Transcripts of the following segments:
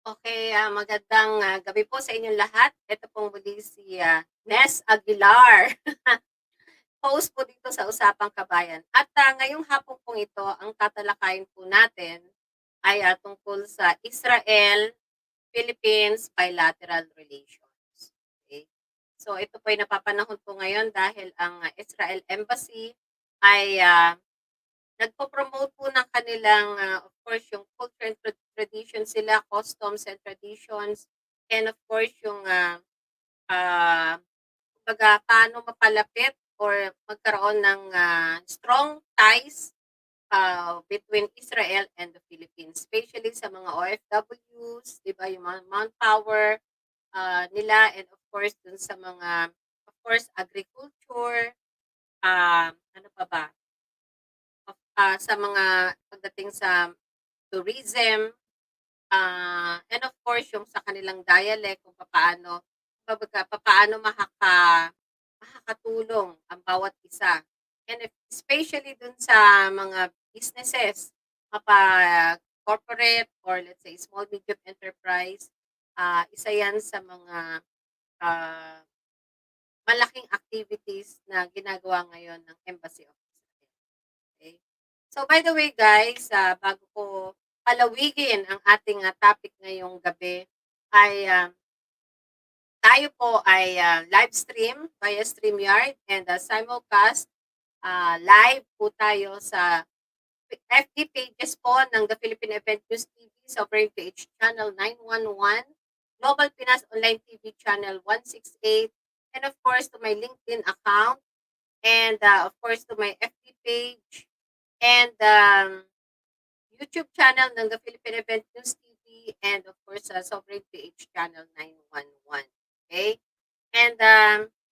Okay, magandang gabi po sa inyong lahat. Ito pong muli si Nes Aguilar, host po dito sa Usapang Kabayan. At ngayong hapon pong ito, ang tatalakayin po natin ay tungkol sa Israel-Philippines bilateral relations. Okay? So ito po ay napapanahon po ngayon dahil ang Israel Embassy ay nagpo-promote po ng kanilang, of course, yung culture and traditions sila, customs and traditions, and of course, yung, kumbaga, paano mapalapit or magkaroon ng strong ties between Israel and the Philippines, especially sa mga OFWs, di ba, yung mga manpower nila, and of course, dun sa mga, of course, agriculture, ano pa ba, sa mga pagdating sa tourism, and of course yung sa kanilang dialect kung papaano kumbaga papaano makakatulong ang bawat isa. And especially dun sa mga businesses, corporate or let's say small medium enterprise, isa yan sa mga ah, malaking activities na ginagawa ngayon ng Embassy of Israel. Okay? So by the way guys, bago ko palawigin ang ating topic ngayong gabi ay tayo po ay live stream via StreamYard and simulcast live po tayo sa FB pages po ng The Philippine Event News TV sa Brave PH Channel 911, Global Pinas Online TV Channel 168, and of course to my LinkedIn account, and of course to my FB page, and YouTube channel ng The Philippine Event News TV, and of course sa Sovereign PH Channel 911. Okay? And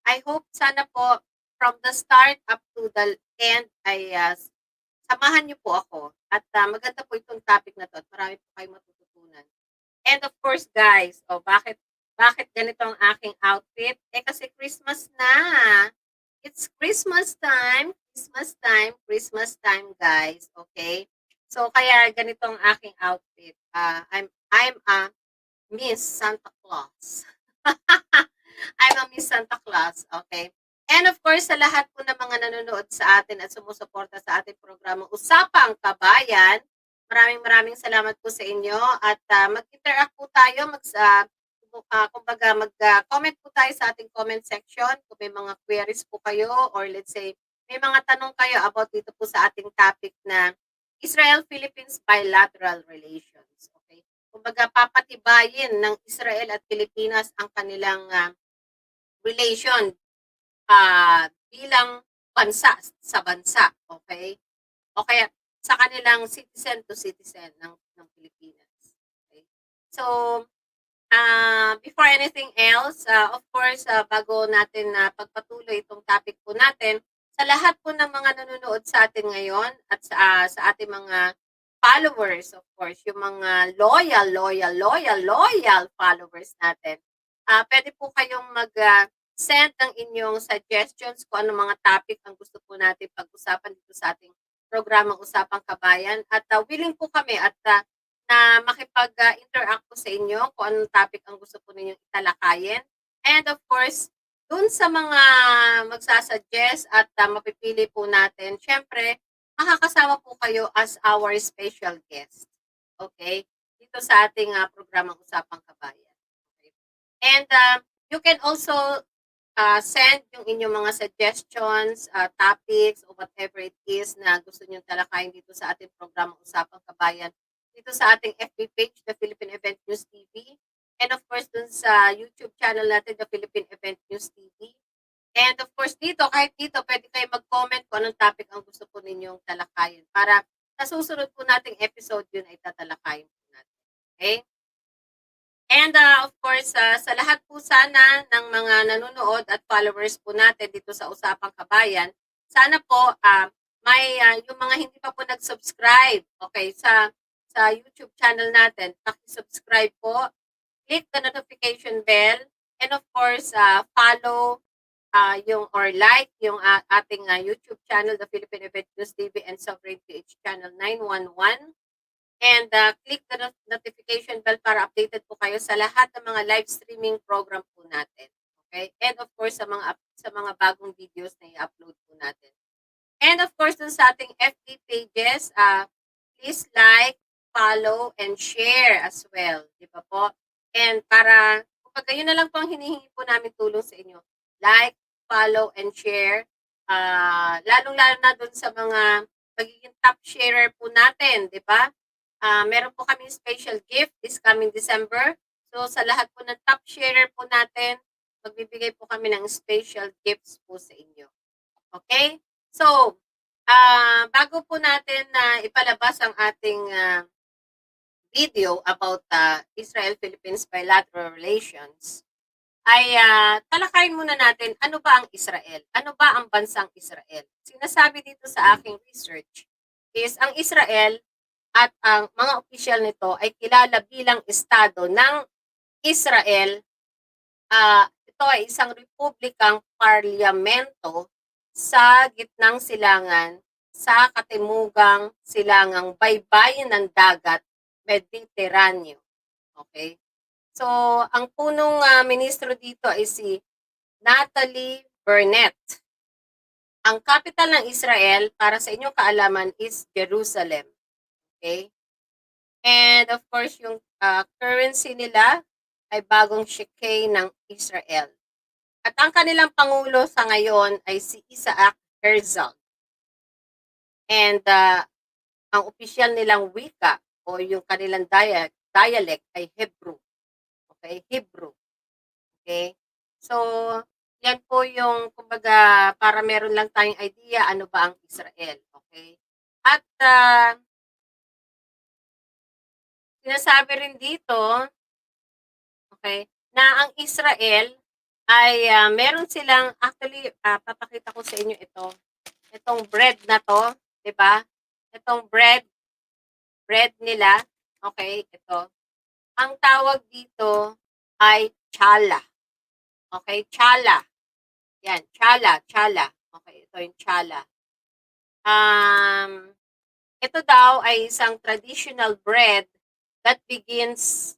I hope sana po from the start up to the end ay samahan niyo po ako. At maganda po itong topic na to at marami po kayong matututunan. And of course guys, bakit ganito ang aking outfit? Kasi Christmas na. It's Christmas time guys, okay? So kaya ganito ang aking outfit. I'm a Miss Santa Claus. I'm a Miss Santa Claus, okay? And of course, sa lahat po ng mga nanonood sa atin at sumusuporta sa ating programang Usapang Kabayan, maraming salamat po sa inyo at mag-interact po tayo, kumbaga mag-comment po tayo sa ating comment section kung may mga queries po kayo or let's say may mga tanong kayo about dito po sa ating topic na Israel-Philippines bilateral relations. Okay? Kumbaga papatibayin ng Israel at Pilipinas ang kanilang relation bilang bansa sa bansa, okay? O kaya sa kanilang citizen to citizen ng Pilipinas. Okay? So, before anything else, of course, bago natin pagpatuloy itong topic po natin, sa lahat po ng mga nanonood sa atin ngayon at sa ating mga followers, of course, yung mga loyal followers natin, pwede po kayong send ng inyong suggestions kung ano mga topic ang gusto po natin pag-usapan dito sa ating programang Usapang Kabayan. At willing po kami at na makipag-interact po sa inyo kung anong topic ang gusto po ninyong italakayin. And of course, dun sa mga magsasuggest at mapipili po natin, syempre, makakasama po kayo as our special guest. Okay? Dito sa ating programang Usapang Kabayan. Okay? And you can also send yung inyong mga suggestions, topics, or whatever it is na gusto nyo talakayin dito sa ating programang Usapang Kabayan, dito sa ating FB page, The Philippine Event News TV, and of course dun sa YouTube channel natin, The Philippine Event News TV. And of course dito, kahit dito, pwede kayo mag-comment kung anong topic ang gusto po ninyong talakayin para sa susunod po nating episode yun ay tatalakayin po natin. Okay? And of course, sa lahat po sana ng mga nanonood at followers po natin dito sa Usapang Kabayan, sana po may yung mga hindi pa po nag-subscribe, okay, sa YouTube channel natin, paki-subscribe po, click the notification bell, and of course, follow yung or like yung ating YouTube channel, The Philippine Event News TV and Sovereign PH Channel 911. And click the notification bell para updated po kayo sa lahat ng mga live streaming program po natin. Okay? And of course, sa mga bagong videos na i-upload po natin. And of course, dun sa ating FB pages, please like, follow, and share as well. Di ba po? And para, kapag yun na lang po ang hinihingi po namin tulong sa inyo. Like, follow, and share. Lalong-lalo na dun sa mga magiging top sharer po natin, di ba? Meron po kami special gift this coming December. So, sa lahat po ng top sharer po natin, magbibigay po kami ng special gifts po sa inyo. Okay? So, bago po natin na ipalabas ang ating video about Israel-Philippines bilateral relations, ay talakayin muna natin ano ba ang Israel? Ano ba ang bansang Israel? Sinasabi dito sa aking research is ang Israel at ang mga opisyal nito ay kilala bilang estado ng Israel. Ito ay isang republikang parlamento sa gitnang silangan sa katimugang silangang baybayin ng dagat Mediterranean. Okay? So, ang punong ministro dito ay si Natalie Burnett. Ang capital ng Israel, para sa inyong kaalaman, is Jerusalem. Okay? And of course, yung currency nila ay bagong shekel ng Israel. At ang kanilang pangulo sa ngayon ay si Isaac Herzog. And ang opisyal nilang wika o yung kanilang dialect ay Hebrew. Okay? Hebrew. Okay? So, yan po yung, kumbaga, para meron lang tayong idea ano ba ang Israel. Okay? At sinasabi rin dito, okay, na ang Israel ay meron silang, actually, papakita ko sa inyo ito. Itong bread na to, di ba? Itong bread nila, okay, ito. Ang tawag dito ay chala. Okay, chala. Yan, chala. Okay, ito yung chala. Ito daw ay isang traditional bread that begins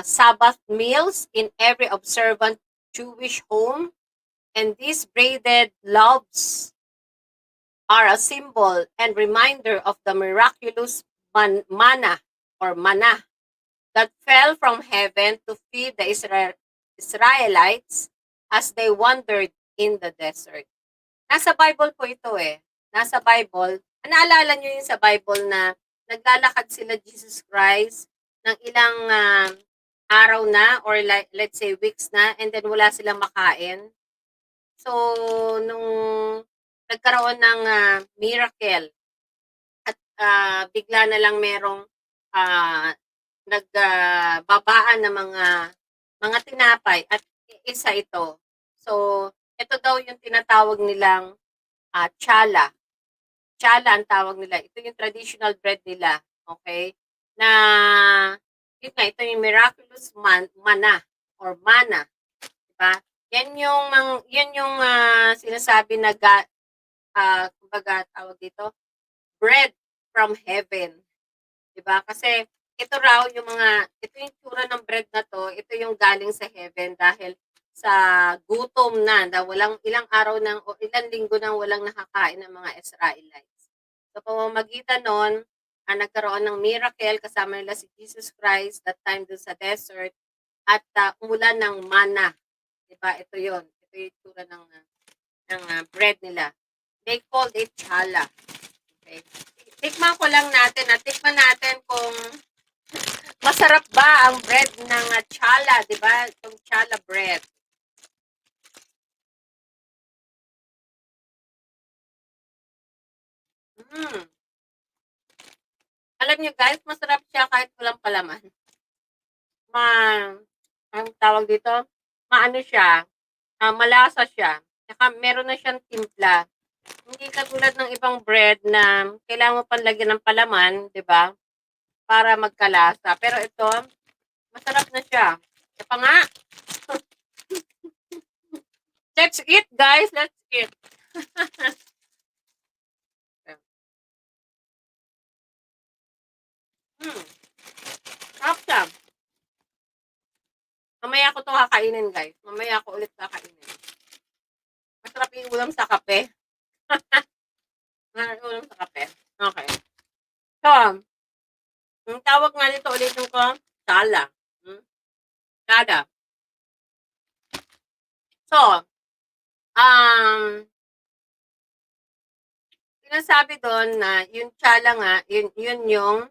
Sabbath meals in every observant Jewish home. And these braided loaves are a symbol and reminder of the miraculous manna that fell from heaven to feed the Israelites as they wandered in the desert. Nasa Bible po ito eh. Nasa Bible. Naalala nyo yun sa Bible na naglalakad sila Jesus Christ ng ilang araw na or let's say weeks na and then wala silang makain. So, nung nagkaroon ng miracle at bigla na lang merong nagbabaan ng mga tinapay at isa ito. So, ito daw yung tinatawag nilang chala. Chala ang tawag nila. Ito yung traditional bread nila. Okay? Na, yun nga, ito yung miraculous manna or manna. Diba? Yan yung sinasabi na kumbaga tawag dito, bread from heaven. Diba? Kasi ito raw yung ito yung tsura ng bread na to, ito yung galing sa heaven dahil sa gutom na ilang araw nang o ilang linggo nang walang nakakain ng mga Israelites. So pamamagitan nun, nagkaroon ng miracle kasama nila si Jesus Christ that time dun sa desert at umulan ng manna. Diba? Ito yun. Ito yung tsura ng bread nila. They called it chala. Okay. Tikman ko lang natin at tikman natin kung masarap ba ang bread ng chala, di ba? Itong chala bread. Alam niyo guys, masarap siya kahit walang palaman. Ang tawag dito, maano siya, malasa siya. Saka meron na siyang timpla. Hindi katulad ng ibang bread na kailangan mo panlagyan ng palaman, di ba? Para magkalasa. Pero ito, masarap na siya. Ito pa nga. Let's eat, guys. Let's eat. Sarap siya. ito kakainin, guys. Mamaya ako ulit kakainin. Masarap yung ulam sa kape. Masarap yung ulam sa kape. Okay. So, yung tawag nga nito ulitin ko, sala. Sala. So, sinasabi doon na yung tsala nga, yun yung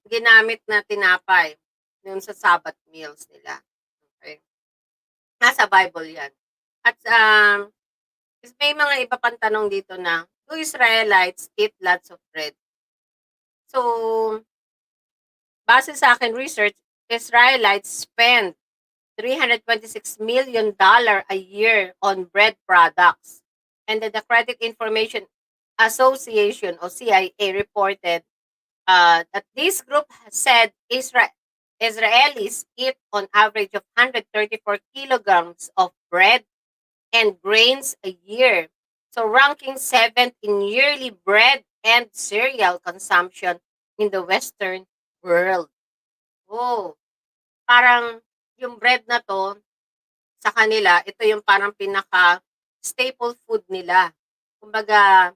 ginamit na tinapay yun sa Sabbath meals nila. Okay. Nasa Bible yan. At may mga iba pang tanong dito na, do Israelites eat lots of bread? So, base sa akin research, Israelites spend $326 million a year on bread products. And the Credit Information Association or CIA reported that this group said Israelis eat on average of 134 kilograms of bread and grains a year. So ranking 7th in yearly bread and cereal consumption in the Western world. Oh, parang yung bread na to, sa kanila, ito yung parang pinaka-staple food nila. Kumbaga,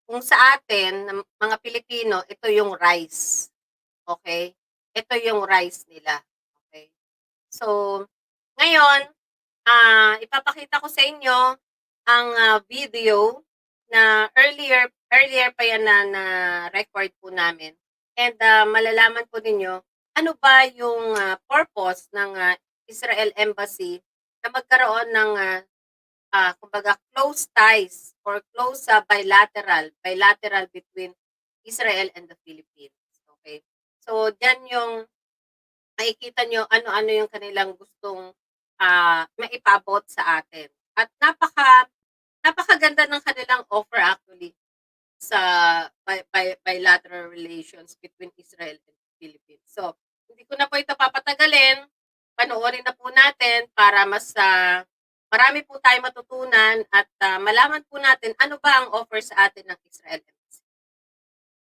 kung sa atin, mga Pilipino, ito yung rice. Okay? Ito yung rice nila. Okay? So, ngayon, ipapakita ko sa inyo ang video na earlier pa yan na record po namin. And malalaman po ninyo, ano ba yung purpose ng Israel Embassy na magkaroon ng kumbaga close ties or close bilateral between Israel and the Philippines. Okay? So, dyan yung makikita nyo ano-ano yung kanilang gustong maipabot sa atin. At napakaganda ng kanilang offer actually sa bilateral relations between Israel and the Philippines. So, hindi ko na po ito papatagalin. Panoorin na po natin para mas marami po tayo matutunan at malaman po natin ano ba ang offer sa atin ng Israel Embassy.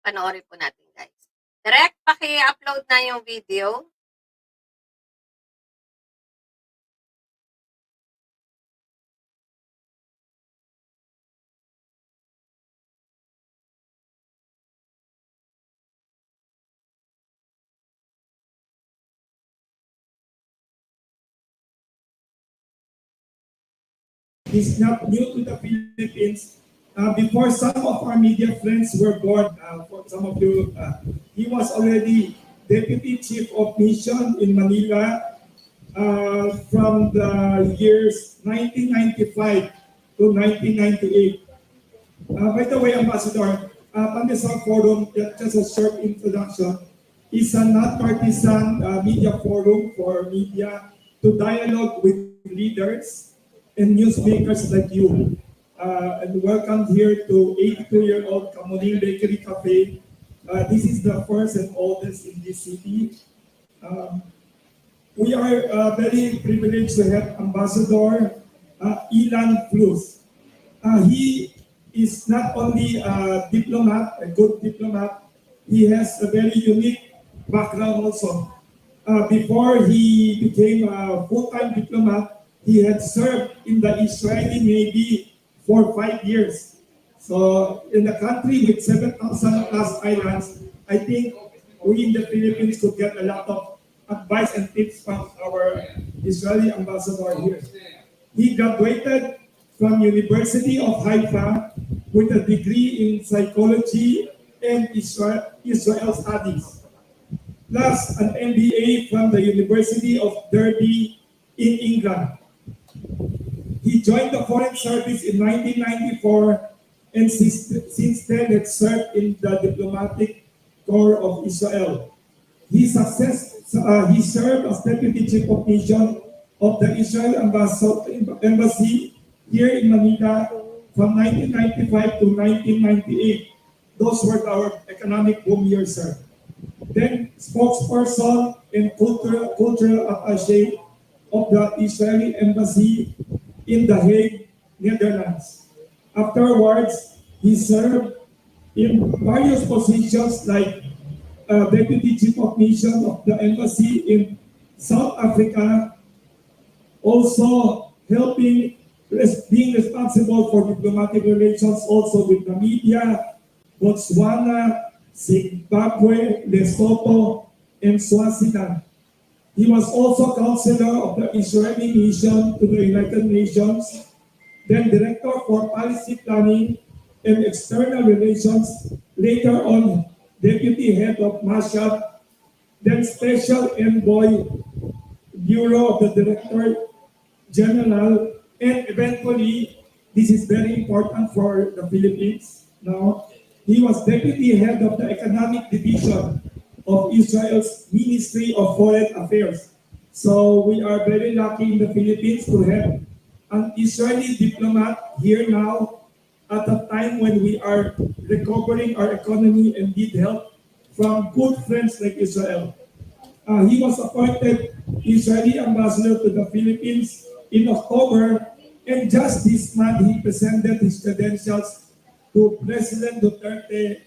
Panoorin po natin, guys. Direct, paki-upload na yung video. He's not new to the Philippines. Before some of our media friends were born, for some of you, he was already Deputy Chief of Mission in Manila from the years 1995 to 1998. By the way, Ambassador, Pandesal Forum, just a short introduction, is a non-partisan media forum for media to dialogue with leaders and newsmakers like you. And welcome here to 82-year-old Kamuning Bakery Cafe. This is the first and oldest in this city. We are very privileged to have Ambassador Ilan Flus. He is not only a diplomat, a good diplomat, he has a very unique background also. Before he became a full-time diplomat, he had served in the Israeli Navy for 5 years. So in a country with 7,000 plus islands, I think we in the Philippines could get a lot of advice and tips from our Israeli ambassador here. He graduated from University of Haifa with a degree in psychology and Israel studies, plus an MBA from the University of Derby in England. He joined the Foreign Service in 1994 and since then had served in the diplomatic corps of Israel. He served as Deputy Chief of Mission of the Israel Embassy here in Manila from 1995 to 1998. Those were our economic boom years, sir. Then spokesperson and cultural attaché of the Israeli Embassy in The Hague, Netherlands. Afterwards, he served in various positions like Deputy Chief of Mission of the Embassy in South Africa also helping, being responsible for diplomatic relations also with Namibia, Botswana, Zimbabwe, Lesotho, and Swaziland. He was also counselor of the Israeli mission to the United Nations, then director for policy planning and external relations, later on deputy head of Mashad, then special envoy, bureau of the director general, and eventually, this is very important for the Philippines now, he was deputy head of the economic division of Israel's Ministry of Foreign Affairs. So we are very lucky in the Philippines to have an Israeli diplomat here now at a time when we are recovering our economy and need help from good friends like Israel. He was appointed Israeli ambassador to the Philippines in October, and just this month he presented his credentials to President Duterte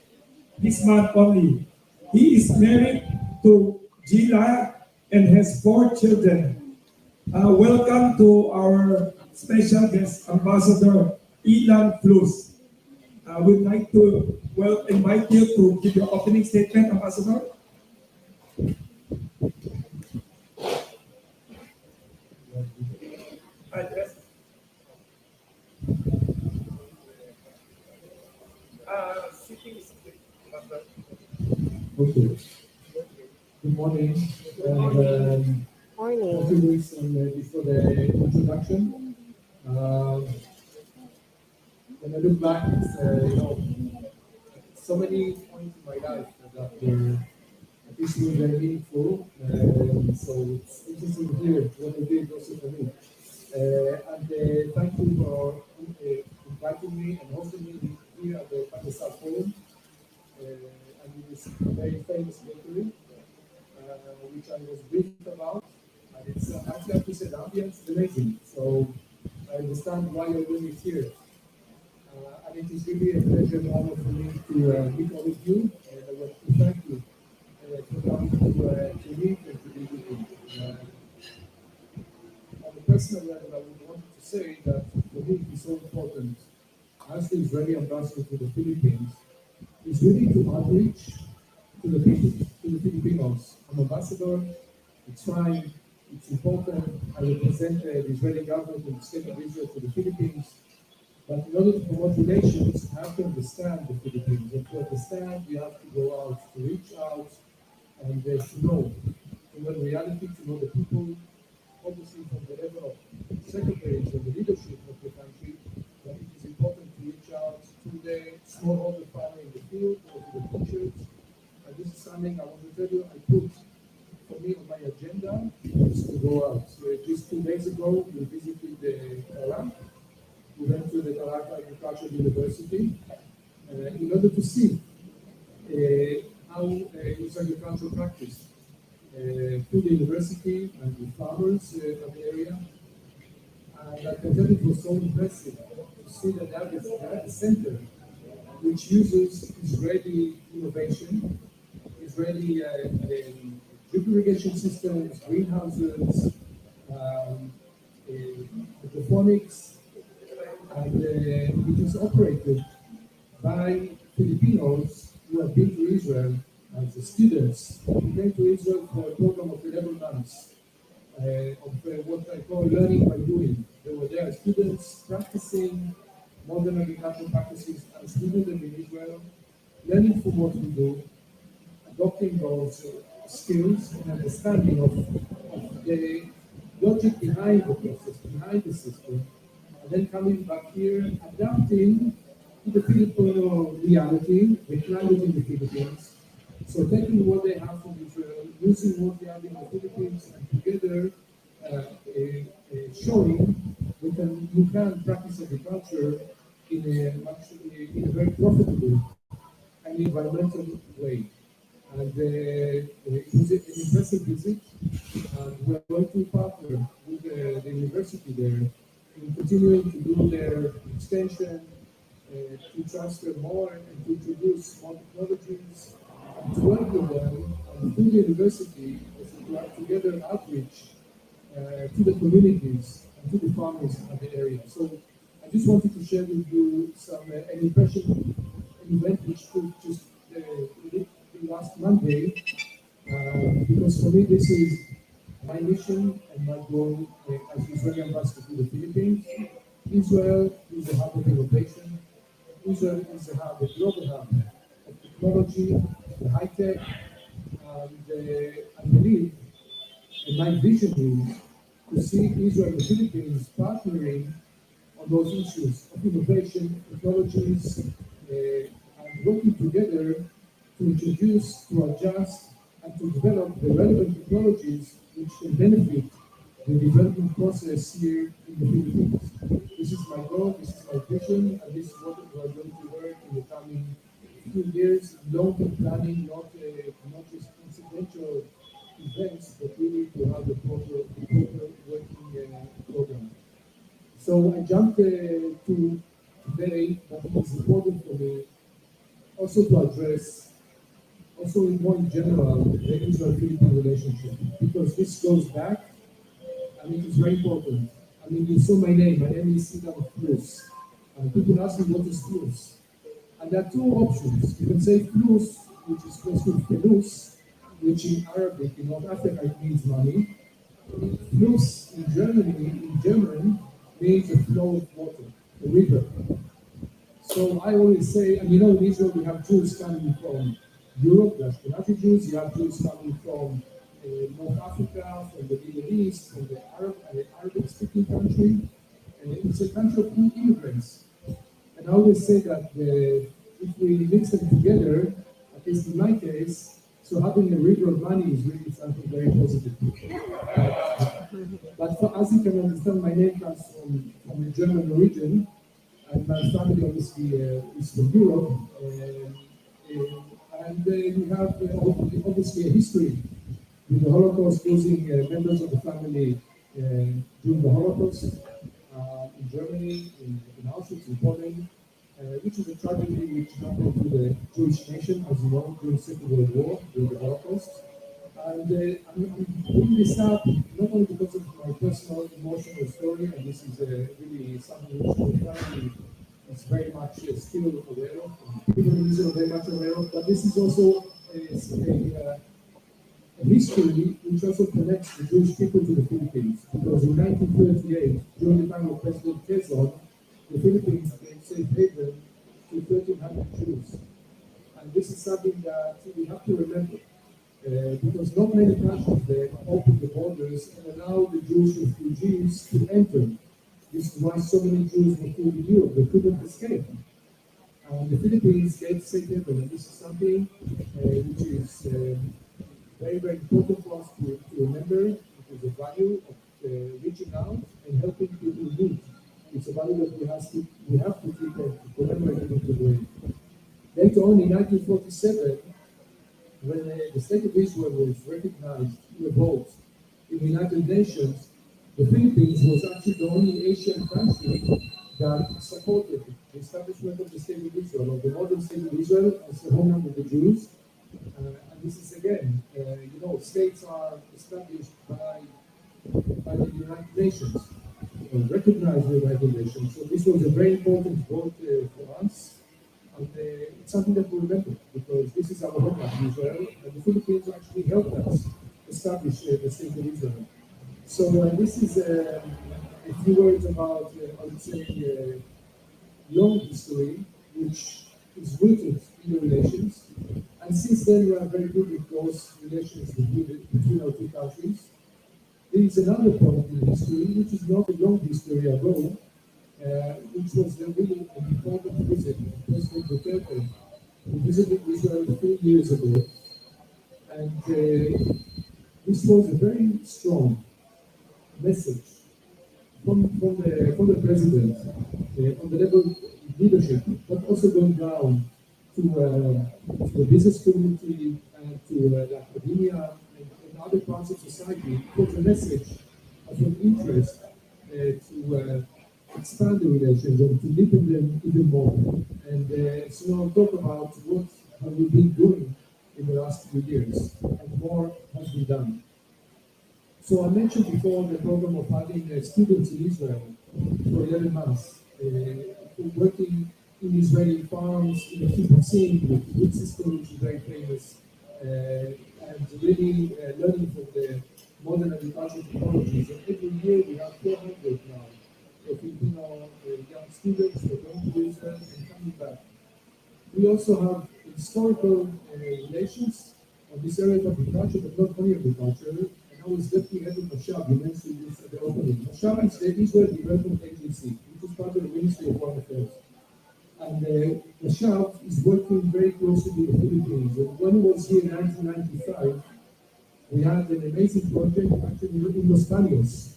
this month only. He is married to Gila and has 4 children. Welcome to our special guest ambassador, Ilan Flus. We'd like to invite you to give your opening statement, Ambassador. Address. Okay. Good morning. And Morning. a few weeks before the introduction, when I look back, so many points in my life that were actually very meaningful. So it's interesting to hear what they did also for me. And thank you for inviting me and hosting me here at the South Forum. And it is a very famous bakery, which I was briefed about. And it's actually, I have to say, the ambience is amazing. So I understand why you're doing it here. And it is really a pleasure and honor for me to meet all of you. And I want to thank you for coming to meet and to be with me. On a personal level, I would want to say that for me it is so important, as the Israeli ambassador to the Philippines, is really to outreach to the people, to the Filipinos. I'm ambassador, it's fine, it's important. I represent the Israeli government and the state of Israel to the Philippines. But in order to promote relations, you have to understand the Philippines. And to understand, you have to go out, to reach out, and to know. To know reality, to know the people, obviously from the level of secretaries and the leadership of the country, but it is important to reach out to the smallholder farmer in the field or to the teachers. And this is something I want to tell you I put for me on my agenda is to go out. So just 2 days ago, we visited the Sara. We went to the Sara Agricultural University in order to see how is agriculture practiced through the university and the farmers of the area. And I can tell you it was so impressive to see that they have a center which uses Israeli innovation, Israeli drip irrigation systems, greenhouses, hydroponics, and it is operated by Filipinos who have been to Israel as students. We came to Israel for a program of 11 months of what I call learning by doing. They were there as students practicing modern agricultural practices and studying them in Israel, learning from what we do, adopting those skills and understanding of the logic behind the process, behind the system, and then coming back here, adapting to the Filipino reality, the climate in the Philippines. So taking what they have from Israel, using what they have in the Philippines, and together showing you can practice agriculture in a very profitable and environmental way. And it was an impressive visit, and we are going to partner with the university there in continuing to do their extension, to transfer more and to introduce more technologies, and to work with them and through the university as a together outreach to the communities and to the farmers of the area. So I just wanted to share with you an impression, an event which took just last Monday, because for me this is my mission and my goal as Israeli ambassador to the Philippines. Israel is the hub of innovation. Israel is the hub, the global hub of technology, the high tech, and I believe, and my vision is to see Israel and the Philippines partnering on those issues of innovation, technologies, and working together to introduce, to adjust, and to develop the relevant technologies which can benefit the development process here in the Philippines. This is my goal, this is my vision, and this is what we are going to work in the coming few years, long-term planning, not just incidental events, but really to have a proper working program. So I jumped to today, but it is important for me also to address, also more in general, the Israel-Philippine relationship, because this goes back, and it is very important. I mean, you saw my name. My name is Sidam Plus. People ask me what is Plus. And there are two options. You can say Plus, which is close to Pelus, which in Arabic, in North Africa, it means money. Fluss in German, means a flow of water, a river. So I always say, and you know, in Israel we have Jews coming from Europe, the Ashkenazi Jews. You have Jews coming from North Africa, from the Middle East, from the Arabic-speaking country. And it's a country of immigrants. And I always say that if we mix them together, at least in my case, so having a river of money is really something very positive. But as you can understand, my name comes from a German origin, and my family obviously is from Europe. And we have obviously a history with the Holocaust, losing members of the family during the Holocaust in Germany, in Auschwitz, in Poland, which is a tragedy which happened to the Jewish nation, as you know, during the Second World War, during the Holocaust. And I'm bringing this up not only because of my personal emotional story, and this is really something which my family is very much still aware of, and people in Israel are very much aware of, but this is also a history which also connects the Jewish people to the Philippines. Because in 1938, during the time of President Quezon, the Philippines gave safe haven to 1,300 Jews. And this is something that we have to remember. Because not many countries then opened the borders and allowed the Jewish refugees to enter. This is why so many Jews were killed in Europe. They couldn't escape. The Philippines gave safe haven, and this is something which is very, very important for us to remember. It is a value of reaching out and helping people in need. It's a value that we have to keep commemorating in the way. Later on, in 1947, when the state of Israel was recognized in a vote in the United Nations, the Philippines was actually the only Asian country that supported the establishment of the state of Israel, of the modern state of Israel as the homeland of the Jews. And this is again, states are established by the United Nations, recognized by the United Nations. So this was a very important vote for us. And it's something that we remember, because this is our homeland, Israel, and the Philippines actually helped us establish the state of Israel. So this is a few words about, I would say, long history, which is rooted in the relations. And since then, we are very good with those relations between our two countries. There is another point in history, which is not a long history ago, which was a really an important visit. President Duterte, who visited Israel 3 years ago, and this was a very strong message from the president on the level of leadership, but also going down to the business community and to the academia and other parts of society. It was a message of an interest to expand the relations and to deepen them even more. And so now I'll talk about what have we been doing in the last few years, and more has been done. So I mentioned before the program of having students in Israel for 11 months, working in Israeli farms, in the kibbutzim, with food system, which is very famous, and really learning from the modern agricultural technologies. And every year we have 400 now Filipino young students who are going to Israel and coming back. We also have historical relations on this area of agriculture, but not only agriculture. And I was deputy head of Mashab, you mentioned this at the opening. Mashab is the Israel Development Agency, which is part of the Ministry of Foreign Affairs. And Mashab is working very closely with the Philippines. And when he was here in 1995, we had an amazing project actually in Los Baños.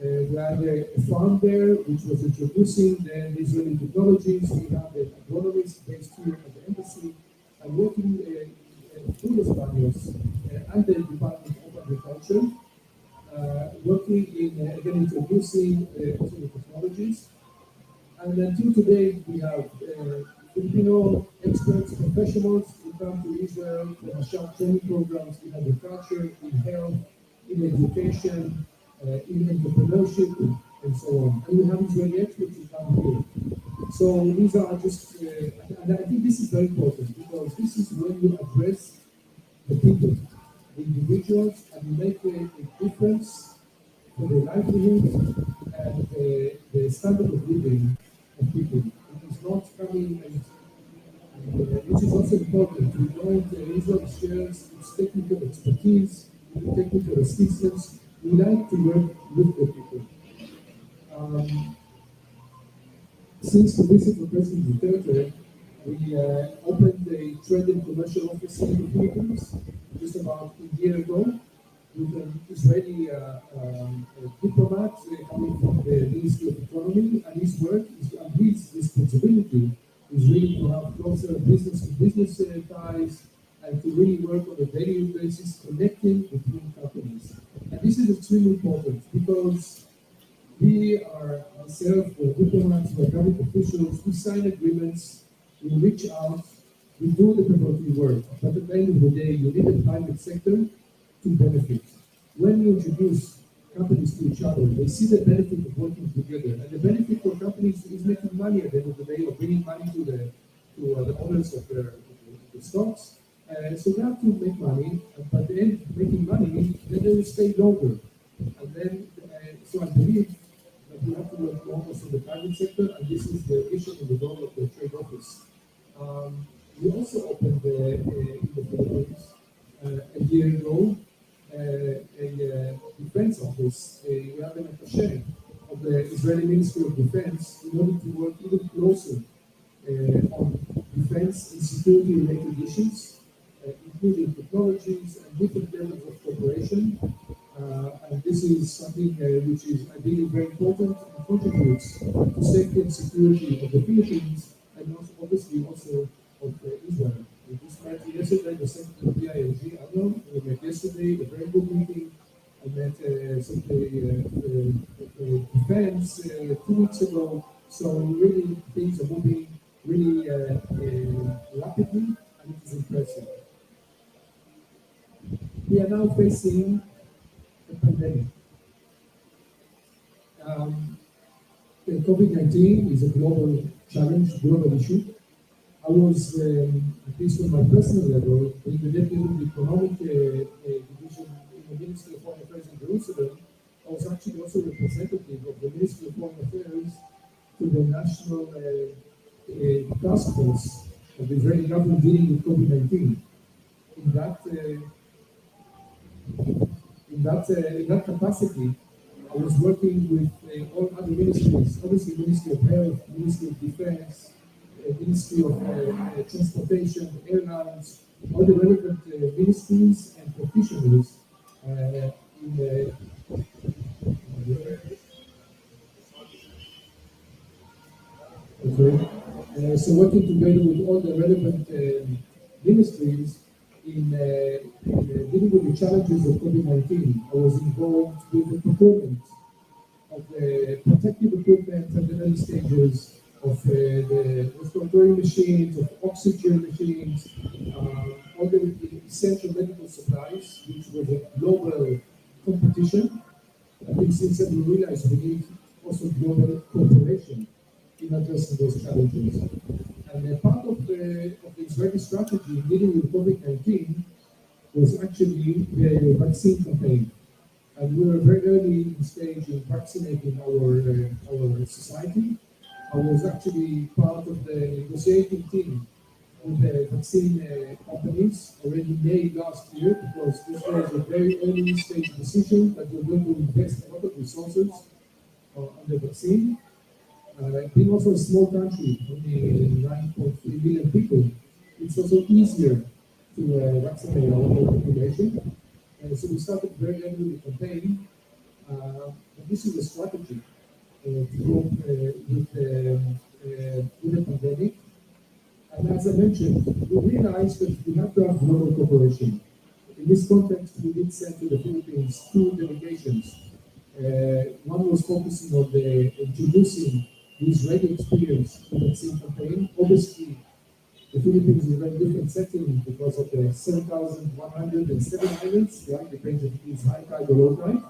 We had a farm there which was introducing the Israeli technologies. We had an agronomist based here at the embassy and working through Los Baños and the Department of Agriculture, working in again introducing also the technologies. And until today, we have Filipino experts, professionals who come to Israel for Mashab training programs in agriculture, in health, in education, in entrepreneurship, and so on. And we have Israeli experts who come here. So these are just, and I think this is very important because this is when you address the people, the individuals, and you make a difference for their livelihood and the standard of living of people. It is not coming, and which is also important. We know that Israel shares its technical expertise, technical assistance. We like to work with the people. Since the visit of President Duterte, we opened a trade and commercial office in the Philippines just about a year ago with an Israeli diplomat coming from the Ministry of Economy, and his work and his responsibility is really to have closer business-to-business ties and to really work on a daily basis connecting between companies. And this is extremely important because we are ourselves, we're diplomats, we're government officials, we sign agreements, we reach out, we do the preparatory work, but at the end of the day, you need the private sector to benefit. When you introduce companies to each other, they see the benefit of working together, and the benefit for companies is making money at the end of the day, or bringing money to the owners of the stocks. So they have to make money, but at the end, making money, then they will stay longer. And then, so I believe that we have to work more on the private sector, and this is the vision and the goal of the trade office. We also opened in the Philippines a year ago a defense office. We have an attaché of the Israeli Ministry of Defense in order to work even closer on defense and security related issues, including technologies and different levels of cooperation. And this is something which is, I think, very important and contributes to safety and security of the Philippines and also, obviously also of Israel. We just met yesterday the Secretary of the PILG, Arnold. We met yesterday a very good meeting. I met Secretary of Defense 2 weeks ago. So really things are moving really rapidly, and it is impressive. We are now facing a pandemic. The COVID-19 is a global challenge, global issue. I was, at least on my personal level, in the Deputy of the Economic Division in the Ministry of Foreign Affairs in Jerusalem. I was actually also representative of the Ministry of Foreign Affairs to the National Task Force of the Israeli government dealing with COVID-19. In that capacity, I was working with all other ministries, obviously Ministry of Health, Ministry of Defense, Ministry of Transportation, Airlines, all the relevant ministries and professionals in the okay. So working together with all the relevant ministries in dealing with the challenges of COVID-19. I was involved with the procurement of the protective equipment at the early stages, of the respiratory machines, of oxygen machines, all the essential medical supplies, which was a global competition. competition. I think since then we realized we need also global cooperation in addressing those challenges. And part of the Israeli strategy dealing with COVID-19 was actually the vaccine campaign. And we were very early in stage in vaccinating our society. I was actually part of the negotiating team with the vaccine companies already May last year, because this was a very early stage decision that we're going to invest a lot of resources on the vaccine. Being also a small country, only 9.3 million people, it's also easier to vaccinate our whole population. So we started very early with the campaign. And this is a strategy to cope with the pandemic. And as I mentioned, we realized that we have to have global cooperation. In this context, we did send to the Philippines two delegations. One was focusing on the introducing the Israeli experience in the vaccine campaign. Obviously, the Philippines is a very different setting because of the 7,107 islands, right? Depends if it is high tide or low tide.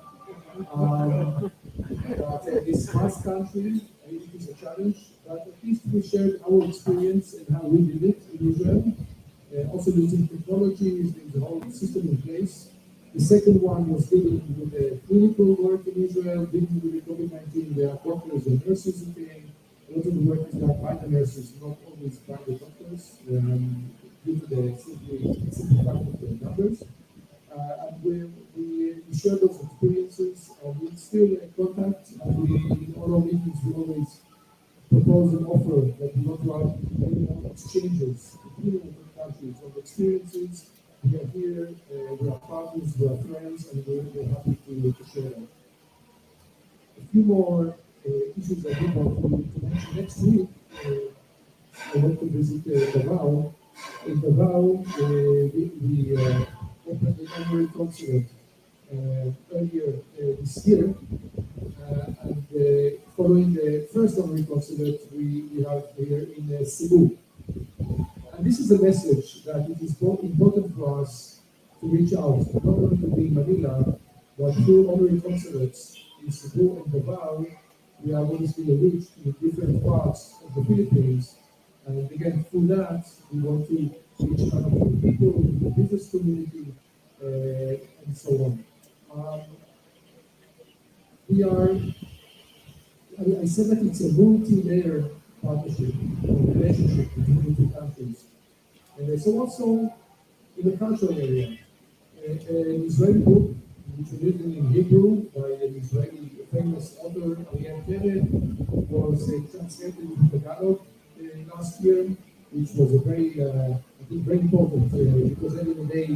But this vast country, it is a challenge. But at least we shared our experience and how we did it in Israel. Also using technology, there's a whole system in place. The second one was dealing with the clinical work in Israel, dealing with the COVID-19. There are doctors and nurses in there. A lot of the work is done by the nurses, not always by the doctors, due to the simple fact of the numbers. And we share those experiences, and we still in contact, and we, in all our meetings, we always propose and offer that we want to have many more exchanges between the countries of experiences. We are here, we are partners, we are friends, and we're happy to share them. A few more issues I do want to mention. Next week, I want to visit Davao. In Davao, we opened the honorary consulate earlier this year. And following the first honorary consulate we have here in Cebu. And this is a message that it is important for us to reach out, not only to be in Manila, but through honorary consulates in Cebu and Davao. We are obviously reached in different parts of the Philippines. And again, through that, we want to reach out to the people, the business community, and so on. Um, we are, I said that it's a multi-layer partnership or relationship between the two countries. And so also in the cultural area, an Israeli book, which is written in Hebrew by an Israeli famous author, Ariel Keren, was translated into Tagalog last year, which was a very, I think, very important because at the end of the day,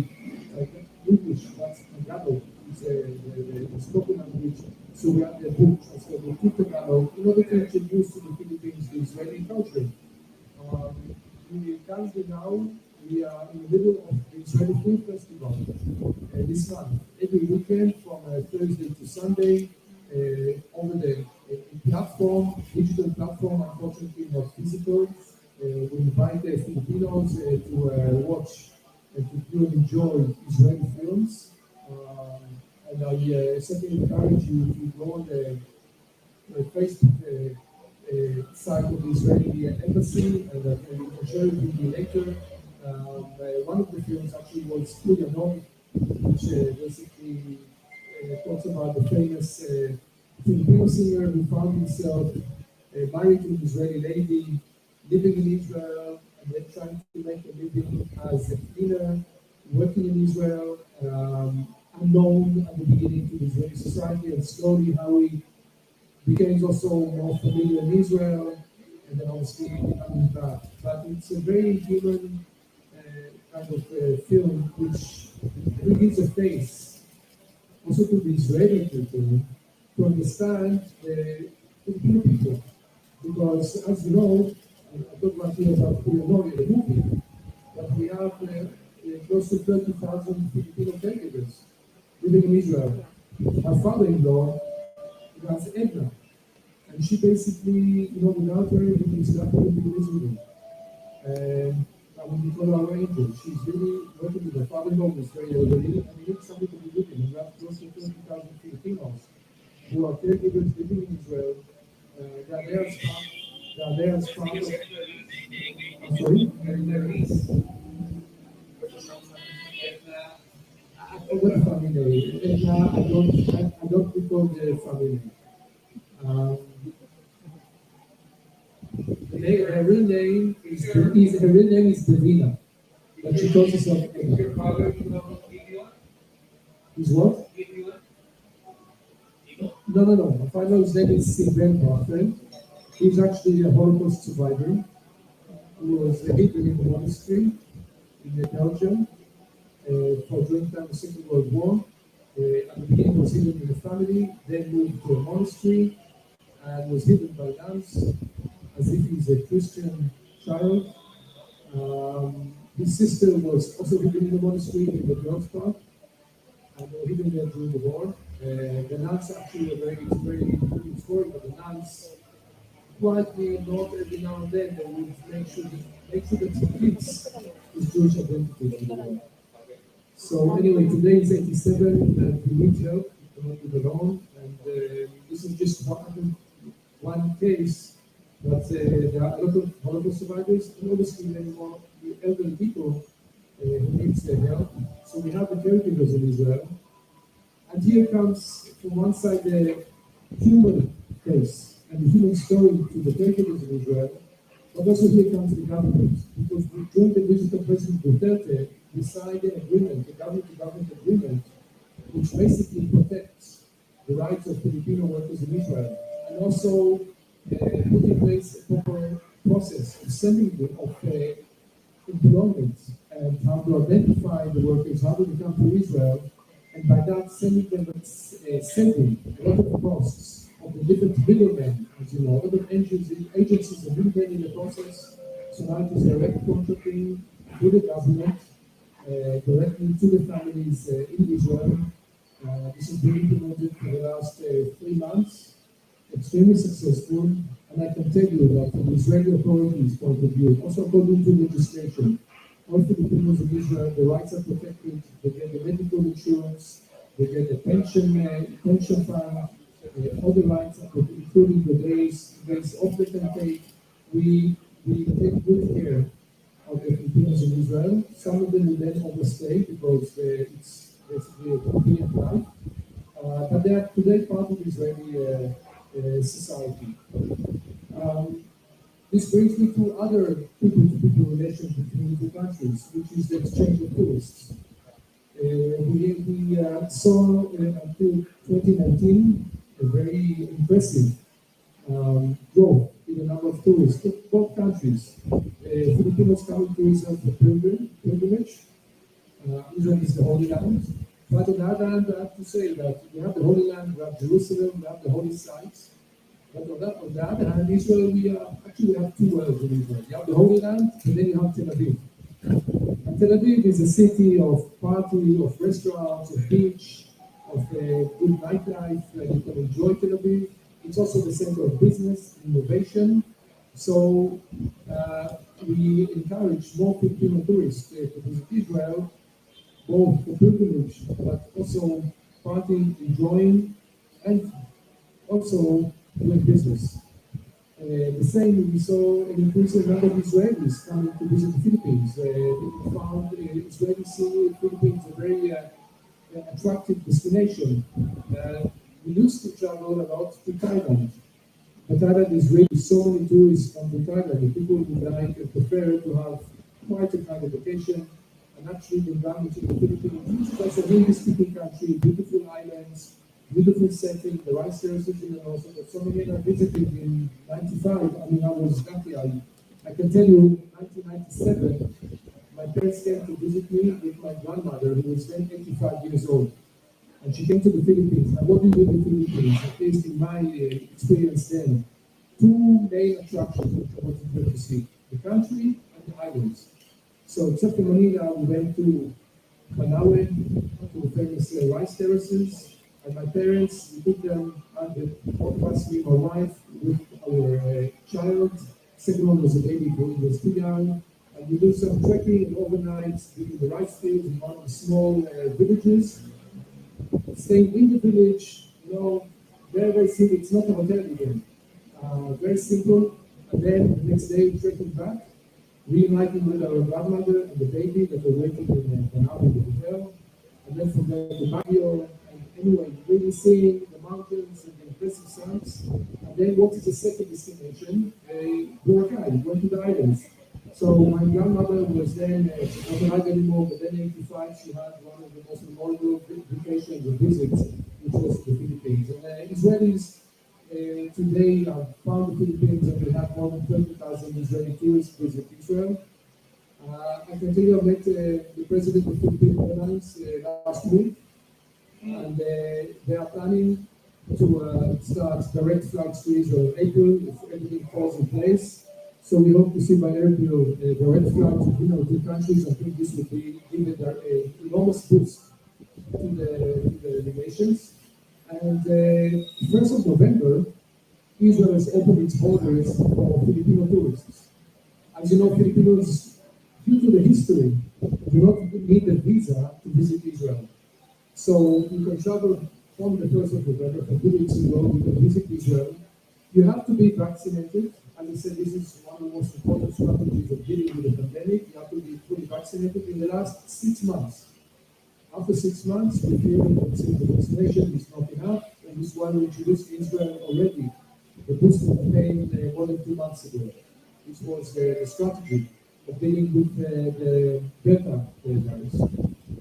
English, that's Tagalog, is the spoken language. So we have the book translated to Tagalog in order to introduce to the Philippines the Israeli culture. Um, we currently now we are in the middle of the Israeli Film Festival this month. Every weekend from Thursday to Sunday over the digital platform, unfortunately not physical. We invite the Filipinos to watch and to view and enjoy Israeli films. And I certainly encourage you to go on the Facebook side of the Israeli embassy, and we can share it with you later. One of the films actually was Kuyanoi, which basically talks about the famous Filipino singer who found himself married to an Israeli lady, living in Israel, and then trying to make a living as a cleaner, working in Israel, unknown at the beginning to the Israeli society, and slowly how he became also more familiar in Israel, and then obviously becoming back. But it's a very human kind of film which really gives a face also to the Israeli people to understand the Filipino people. Because as you know, I talked about here about Filipino the movie, but we have close to 30,000 Filipino caregivers living in Israel. My father-in-law was Edna. And she basically, without her, it is not going to be miserable. And when we call our angel, she's really working with her father-in-law, who's very elderly, and we need somebody to be with him. We have close to 20,000 caregivers living in Israel. They are there as part. They are there as part of. I'm sorry. I forgot the family name. And, I don't recall the family name. Um, her real name is Davina, but she calls herself Emma. Is what? No. My father's name is Sylvain Barthen. He's actually a Holocaust survivor who was hidden in the monastery in Belgium for during time of the Second World War. At the beginning was hidden in the family, then moved to a monastery and was hidden by nuns as if he's a Christian child. His sister was also hidden in the monastery in the Girls Park, and they were hidden there during the war. The nuns actually were it's a very good story, but the nuns quietly, not every now and then, they would make sure that he keeps his Jewish identity in the war. So anyway, today is 87, and he needs help. He cannot do it alone, and this is just one case. But there are a lot of Holocaust survivors, and obviously many more elderly people who needs their help. So we have the caregivers in Israel, and here comes from one side the human case and the human story to the caregivers in Israel, but also here comes the government, because during the visit of President Duterte, we signed an agreement, a government-to-government agreement, which basically protects the rights of Filipino workers in Israel, and also put in place a proper process of sending them of employment and how to identify the workers, how to come to Israel, and by that sending them saving a lot of costs of the different middlemen, as you know, a lot of agencies are middlemen in the process. So now it is direct contracting through the government, directly to the families in Israel. This has been implemented for the last 3 months, extremely successful, and I can tell you that from the Israeli authorities' point of view, also according to legislation, all Filipinos in Israel, the rights are protected, they get the medical insurance, they get the pension fund, all the rights are protected, including the days off they can take. We take good care of the Filipinos in Israel. Some of them will then overstay because it's basically a convenient life. But they are today part of Israeli society. This brings me to other people-to-people relations between the two countries, which is the exchange of tourists. We saw until 2019 a very impressive growth in the number of tourists in both countries. Filipinos coming to Israel for pilgrimage. Israel is the Holy Land. But on the other hand, I have to say that we have the Holy Land, we have Jerusalem, we have the holy sites. But on the other hand, Israel, we have two worlds in Israel. You have the Holy Land, and then you have Tel Aviv. And Tel Aviv is a city of party, of restaurants, of beach, of good nightlife. You can enjoy Tel Aviv. It's also the center of business, innovation. So we encourage more Filipino tourists to visit Israel, both for pilgrimage, but also partying, enjoying, and also doing business. The same, we saw an increasing number of Israelis coming to visit the Philippines. We found Israelis see the Philippines a very attractive destination. We used to travel a lot to Thailand, but Thailand is really so many tourists come to Thailand that people would like and prefer to have quite a kind of vacation. And actually, the environment in the Philippines, which is also a English-speaking country, beautiful islands, beautiful setting, the rice terraces in the north. So many I visited in '95. I mean, I was lucky. I can tell you, 1997, my parents came to visit me with my grandmother, who was then 85 years old. And she came to the Philippines. And what did we do in the Philippines? At least in my experience then, two main attractions which I wanted to see: the country and the islands. So except for Manila, we went to Palawan, to the famous rice terraces, and my parents, we took them, and both of us, me and my wife, with our child. Second one was a baby who was too young, and we did some trekking overnight, in the rice fields in one of the small villages. Staying in the village, very simple. It's not a hotel again. Very simple. And then the next day, trekking back, reuniting with our grandmother and the baby that were waiting in Panama in the hotel. And then from there to Baguio. And anyway, really seeing the mountains and the impressive sights. And then what is the second destination? Boracay, went to the islands. So my grandmother was then, she wasn't alive anymore, but then in 85 she had one of the most memorable vacations or visits, which was the Philippines. And Israelis today have found the Philippines and we have more than 20,000 Israeli tourists visit Israel. I can tell you I met the president of Philippine Airlines last week, and they are planning to start direct flights to Israel in April if everything falls in place. So we hope to see by April direct flights between our two countries. I think this would be give it an enormous boost to the relations. And 1st of November, Israel has opened its borders for Filipino tourists. As you know, Filipinos, due to the history, do not need a visa to visit Israel. So you can travel from the 1st of November, from 2 weeks ago, you can visit Israel. You have to be vaccinated. As I said, this is one of the most important strategies of dealing with the pandemic. You have to be fully vaccinated in the last 6 months. After 6 months, we feel that the vaccination is not enough, and this is why we introduced Israel already the booster campaign more than 2 months ago. This was the strategy of dealing with the Delta virus.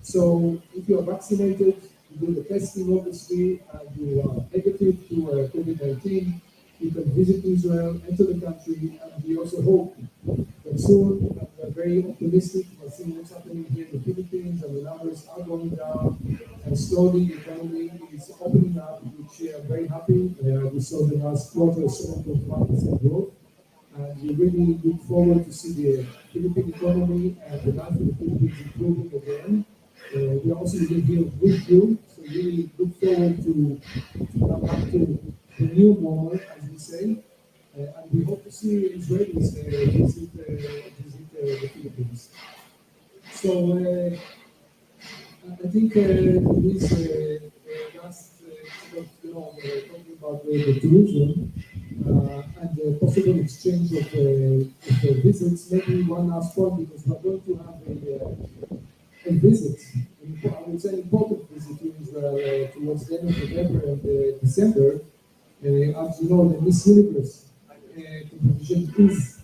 So if you are vaccinated, you do the testing obviously, and you are negative to COVID-19, you can visit Israel, enter the country, and we also hope that soon, and we're very optimistic, we're seeing what's happening here in the Philippines, and the numbers are going down, and slowly the economy is opening up, which I'm very happy. We saw the last quarter 7.1% growth, and we really look forward to see the Philippine economy and the life of the Philippines improving again. We also live here with you, so really look forward to come back to the new normal, as we say, and we hope to see Israelis visit the Philippines. So I think this last, talking about the tourism and the possible exchange of visits, maybe one last point, because we're going to have a visit, I would say an important visit to Israel towards the end of November and December. As you know, the Miss Universe competition is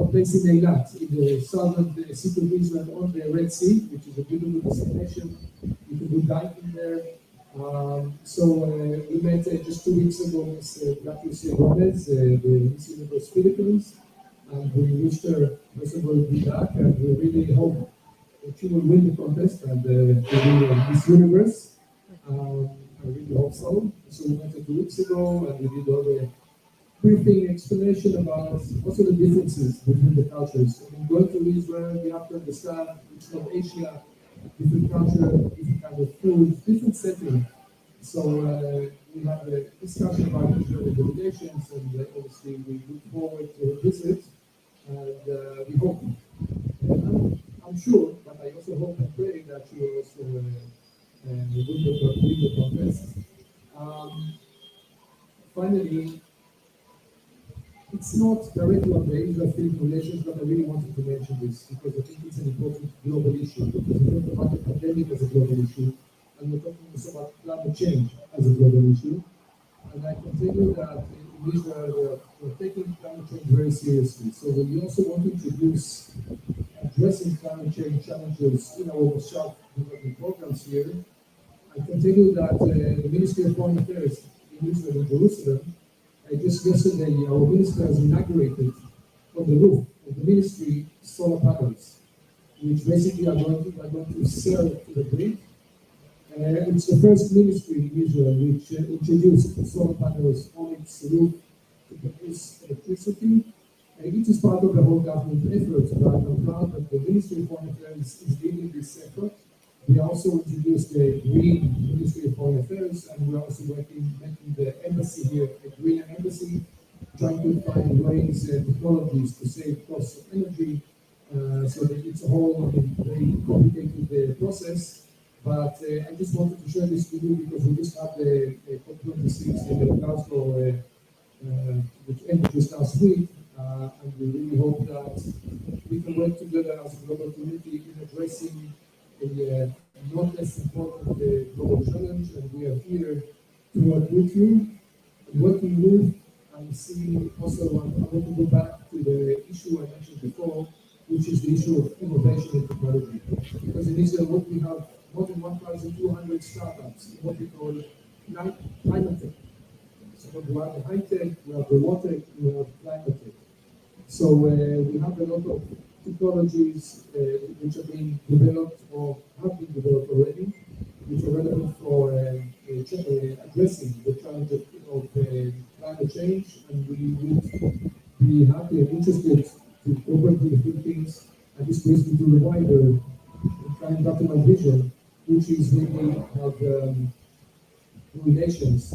placed in Eilat, in the southern city of Israel on the Red Sea, which is a beautiful destination. You can do diving there. We met just 2 weeks ago Miss Patricia Gomez, the Miss Universe Philippines, and we wished her, first of all, be back, and we really hope that she will win the contest and be Miss Universe. I really hope so. So we met her 2 weeks ago, and we did all the briefing explanation about also the differences between the cultures. I mean, going to Israel, we have to understand it's from Asia, different culture, different kind of food, different setting. So we have a discussion about Israeli delegations, and obviously we look forward to a visit, and we hope. I'm sure, but I also hope and pray that you will also win the contest. Finally, it's not directly on the Israel-Philippine relations, but I really wanted to mention this because I think it's an important global issue. Because we talk about the pandemic as a global issue, and we're talking also about climate change as a global issue. And I can tell you that in Israel, we're taking climate change very seriously. So we also want to introduce addressing climate change challenges in our Moshav development programs here. I can tell you that the Ministry of Foreign Affairs in Israel, in Jerusalem, just yesterday, our minister has inaugurated on the roof of the ministry solar panels, which basically are going to sell to the grid. It's the first ministry in Israel which introduced solar panels on its roof to produce electricity. It is part of the whole government effort, but I'm proud that the Ministry of Foreign Affairs is leading this effort. We also introduced the Green Ministry of Foreign Affairs, and we're also making the embassy here, a green embassy, trying to find ways and technologies to save costs of energy, so that it's a whole very complicated process. But I just wanted to share this with you because we just had the COP26 in Glasgow, which ended just last week, and we really hope that we can work together as a global community in addressing a not less important global challenge, and we are here to work with you, and working with, and seeing also, I want to go back to the issue I mentioned before, which is the issue of innovation and technology. Because in Israel, what we have more than 1,200 startups in what we call climate tech. So we have the high tech, we have the water, we have climate tech. So we have a lot of technologies which are being developed or have been developed already, which are relevant for addressing the challenge of climate change, and we would be happy and interested to cooperate with the Philippines, and this brings me to the wider climate document vision, which is really have relations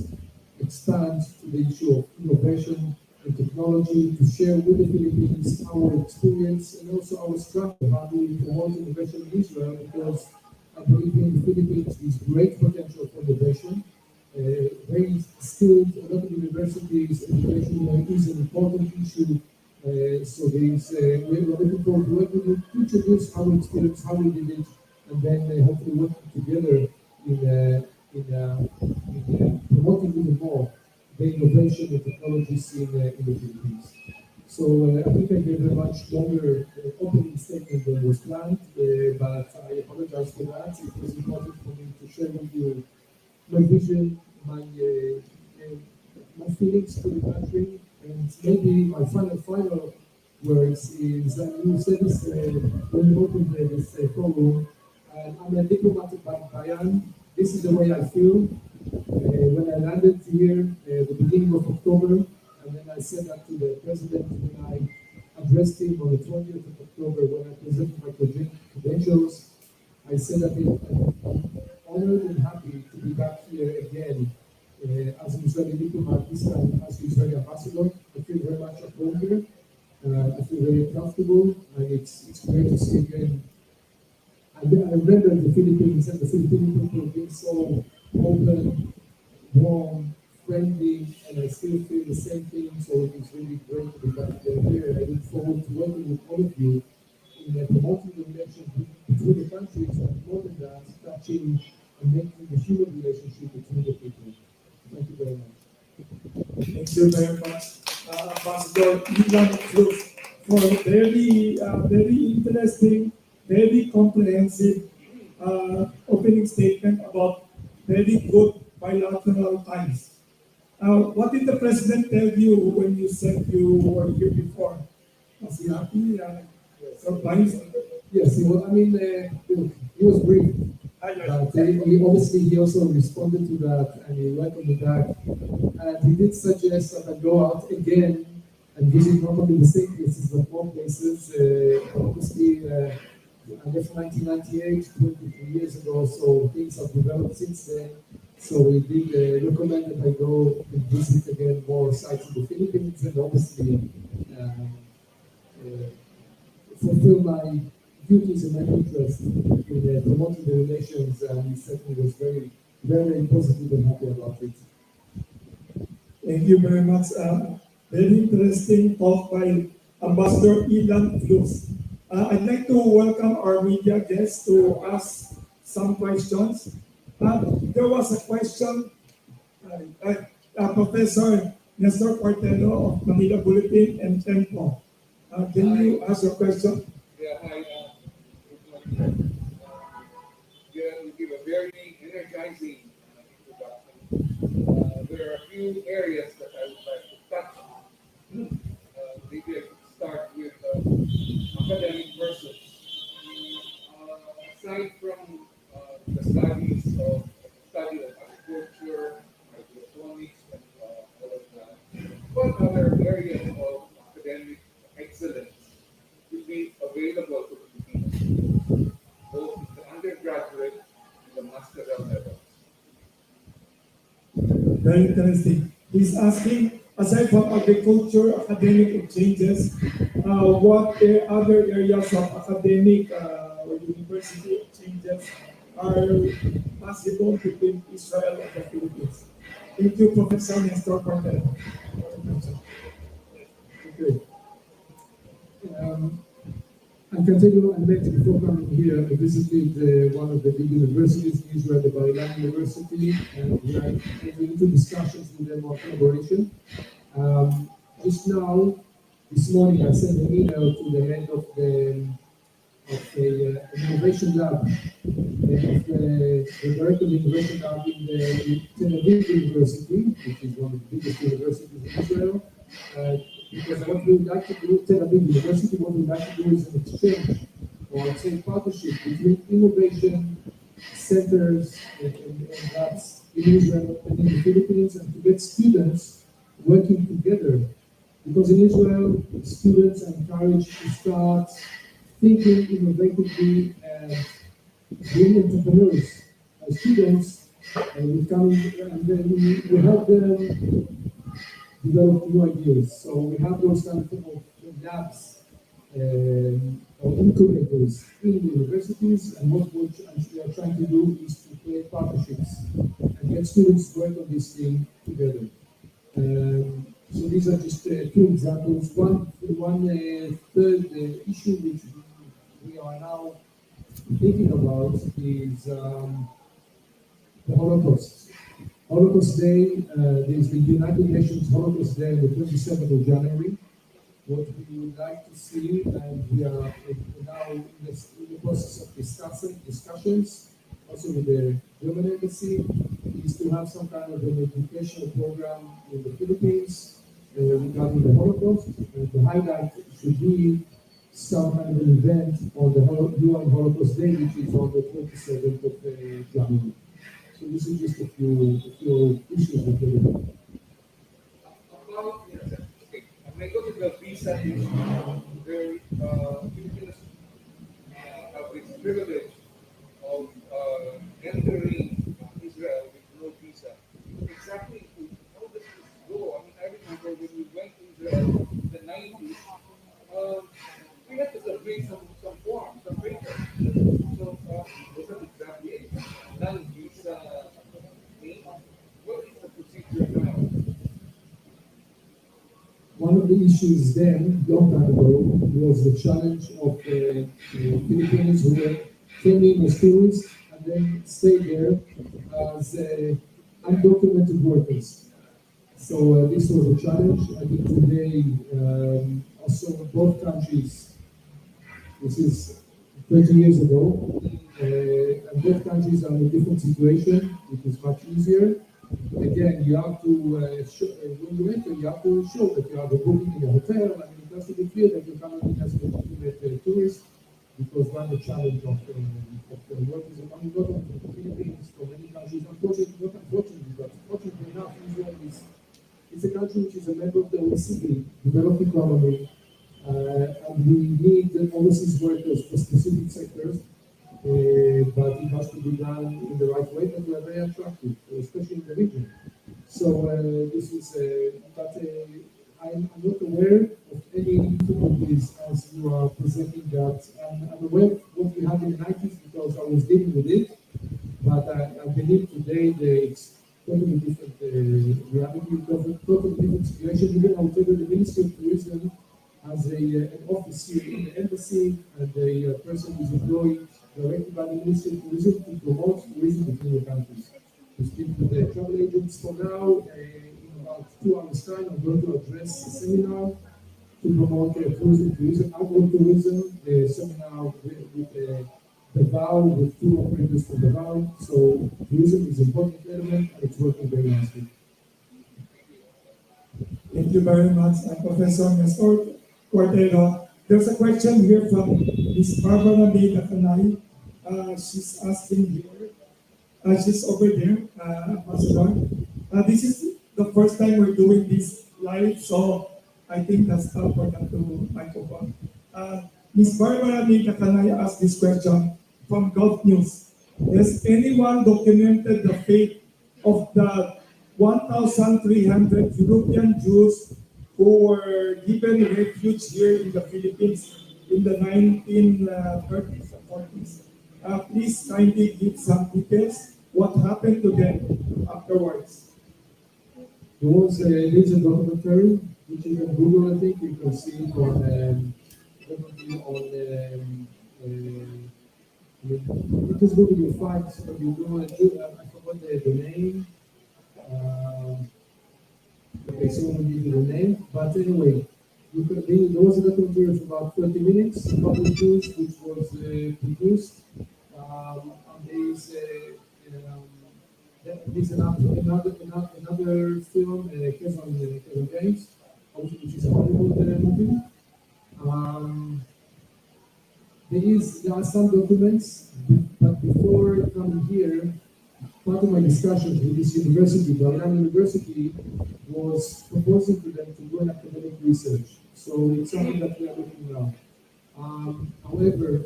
expand to the issue of innovation and technology, to share with the Philippines our experience and also our strategy, how we promote innovation in Israel, because I believe in the Philippines is great potential for innovation. Very skilled, a lot of universities, education is an important issue. So we're looking forward to working with you, introduce our experience, how we did it, and then hopefully working together in promoting even more the innovation and technologies in the Philippines. So I think I gave a much longer opening statement than was planned, but I apologize for that. It was important for me to share with you my vision, my feelings for the country, and maybe my final words is you said this when you opened this forum. I'm a diplomatic by Kabayan. This is the way I feel. When I landed here the beginning of October, and then I said that to the president when I addressed him on the 20th of October when I presented my credentials. I said that I'm honored and happy to be back here again as an Israeli diplomat, this time as the Israeli ambassador. I feel very much at home here. I feel very comfortable, and it's great to see again. I remember the Philippines and the Filipino people being so open, warm, friendly, and I still feel the same thing. So it is really great to be back here. I look forward to working with all of you in promoting the relations between the countries, and more than that, touching and making the human relationship between the people. Thank you very much. Thank you very much, Ambassador Ilan Cruz, for very interesting, very comprehensive opening statement about very good bilateral ties. What did the president tell you when you said you were here before? Was he happy? Surprised? Yes, he was brief. But he also responded to that, and he welcomed me back. And he did suggest that I go out again and visit not only the same places, but more places. I left 1998, 23 years ago, so things have developed since then. So he did recommend that I go and visit again more sites in the Philippines, and obviously uh, fulfill my duties and my interest in promoting the relations, and he certainly was very, very positive and happy about it. Thank you very much. Very interesting talk by Ambassador Ilan Cruz. I'd like to welcome our media guests to ask some questions. There was a question, Professor Nestor Portelo of Manila Bulletin and Tempo. Can you ask your question? Yeah, hi. You give a very energizing introduction. There are a few areas that I would like to touch on. Maybe I could start with academic versus. Aside from the study of agriculture, hydroponics, and all of that, what other areas of academic excellence would be available to Filipinos, both in the undergraduate and the master's level? Very interesting. He's asking, aside from agriculture, academic exchanges, what other areas of academic or university exchanges are possible between Israel and the Philippines. Thank you, Professor Nestor Cortez. Okay. Um, I can tell you, I met before coming here, I visited one of the big universities in Israel, the Kabayan University, and we are entering into discussions with them on collaboration. Just now, this morning, I sent an email to the head of the innovation lab, the director of the innovation lab in the Tel Aviv University, which is one of the biggest universities in Israel. Uh, because what we would like to do, Tel Aviv University, what we would like to do is an exchange, or I'd say partnership between innovation centers and labs in Israel and in the Philippines, and to get students working together. Because in Israel, students are encouraged to start thinking innovatively and being entrepreneurs. As students, we come and then we help them develop new ideas. So we have those kind of labs or incubators in the universities, and what we are trying to do is to create partnerships and get students to work on this thing together. So these are just two examples. One third issue which we are now thinking about is the Holocaust. Holocaust Day, there's the United Nations Holocaust Day on the 27th of January. What we would like to see, and we are now in the process of discussions, also with the German embassy, is to have some kind of an educational program in the Philippines regarding the Holocaust. The highlight should be some kind of an event on the UN Holocaust Day, which is on the 27th of January. So this is just a few issues that we're looking at. About, okay, when I go to the visa issue, there, Filipinos have this privilege of entering Israel with no visa. Exactly how does this go? I mean, I remember when we went to Israel in the 90s, um, we had to submit some forms, some papers. So, was that exactly it? Non-visa thing? What is the procedure now? One of the issues then, long time ago, was the challenge of Filipinos who came in as tourists and then stayed there as undocumented workers. So this was a challenge. I think today also both countries, this is 30 years ago, and both countries are in a different situation. It is much easier. Again, you have to, when you enter, you have to show that you have a booking in a hotel. I mean, it has to be clear that you're coming in as a legitimate tourist, because one the challenge of workers are coming not only from the Philippines, from many countries. Unfortunately, not unfortunately, but fortunately enough, Israel is a country which is a member of the OECD, developed economy, and we need overseas workers for specific sectors, but it has to be done in the right way, but we are very attractive, especially in the region. So this is, but I'm not aware of any difficulties as you are presenting that. I'm aware of what we had in the 90s because I was dealing with it, but I believe today it's totally different reality, totally different situation. Even I will tell you, the Ministry of Tourism has an office here in the embassy, and the person is employed directly by the Ministry of Tourism to promote tourism between the countries. We speak with the travel agents for now. In about 2 hours' time, I'm going to address a seminar to promote tourism, agro-tourism, the seminar with the vow with two operators from the vow. So tourism is an important element, and it's working very nicely. Thank you very much, Professor Nestor Cordero. There's a question here from Ms. Barbara May Nakanay. She's asking here, she's over there, Ambassador. This is the first time we're doing this live, so I think that's important to microphone. Ms. Barbara May Nakanay asked this question from Gulf News. Has anyone documented the fate of the 1,300 European Jews who were given refuge here in the Philippines in the 1930s and 40s? Please kindly give some details. What happened to them afterwards? There's a documentary which you can Google. I think you can see it on definitely on. You just Google your facts. You do. I forgot the name. Um, okay, someone will give you the name. But anyway, there was a documentary of about 20 minutes about the Jews, which was produced. And there's another film, Kevin James, which is a Hollywood movie. Um, there are some documents, but before coming here, part of my discussions with this university, Kabayan University, was proposing to them to do an academic research. So it's something that we are looking now. However,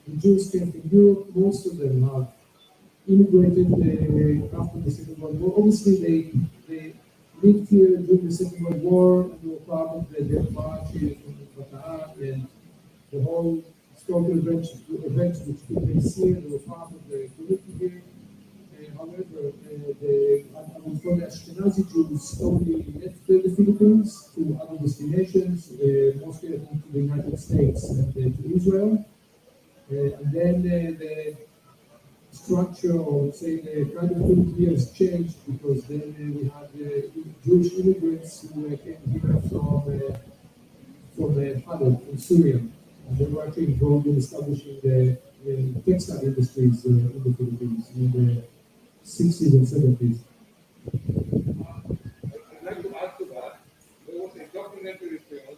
the Jews came from Europe. Most of them have immigrated after the Second World War. Obviously, they lived here during the Second World War, and they were part of the Death March and the whole historical events which took place here. They were part of the community here. However, I would call the Ashkenazi Jews slowly left the Philippines to other destinations, mostly I think to the United States and to Israel. And then the structure, or let's say the kind of community has changed, because then we had Jewish immigrants who came here from Halab in Syria, and they were actually involved in establishing the textile industries in the Philippines in the 60s and 70s. I'd like to add to that. There was a documentary film